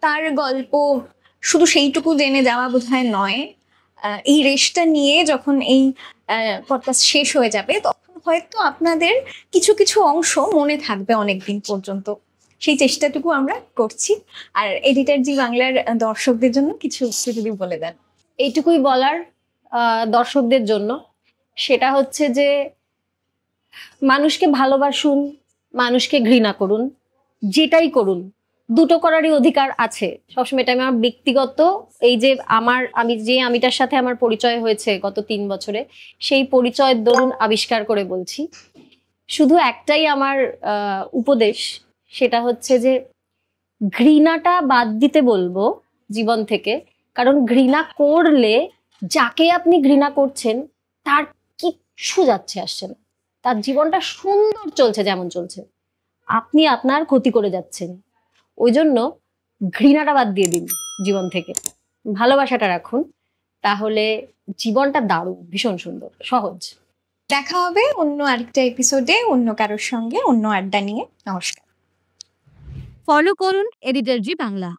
তার গল্প শুধু সেইটুকু জেনে যাওয়া বোধহয় নয়। এই রেশটা নিয়ে যখন এই পডকাস্ট শেষ হয়ে যাবে তখন হয়তো আপনাদের কিছু কিছু অংশ মনে থাকবে অনেকদিন পর্যন্ত, সেই চেষ্টাটুকু আমরা করছি। আর এডিটর জি বাংলার দর্শকদের জন্য কিছু যদি বলে দেন। এইটুকুই বলার দর্শকদের জন্য, সেটা হচ্ছে যে মানুষকে ভালোবাসুন, মানুষকে ঘৃণা করুন, যেটাই করুন দুটো করারই অধিকার আছে। সবসময় এটা আমার ব্যক্তিগত, এই যে আমিটার সাথে আমার পরিচয় হয়েছে গত 3 বছরে, সেই পরিচয়ের দরুন আবিষ্কার করে বলছি। শুধু একটাই আমার উপদেশ, সেটা হচ্ছে যে ঘৃণাটা বাদ দিতে বলবো জীবন থেকে। কারণ ঘৃণা করলে যাকে আপনি ঘৃণা করছেন তার কিচ্ছু যাচ্ছে আসছে না, তার জীবনটা সুন্দর চলছে যেমন চলছে, আপনি আপনার ক্ষতি করে যাচ্ছেন। ওই জন্য ঘৃণাটা বাদ দিয়ে দিন জীবন থেকে, ভালোবাসাটা রাখুন, তাহলে জীবনটা দারুণ, ভীষণ সুন্দর, সহজ। দেখা হবে অন্য আরেকটা এপিসোডে, অন্য কারোর সঙ্গে, অন্য আড্ডা নিয়ে। নমস্কার। ফলো করুন এডিটর জি বাংলা।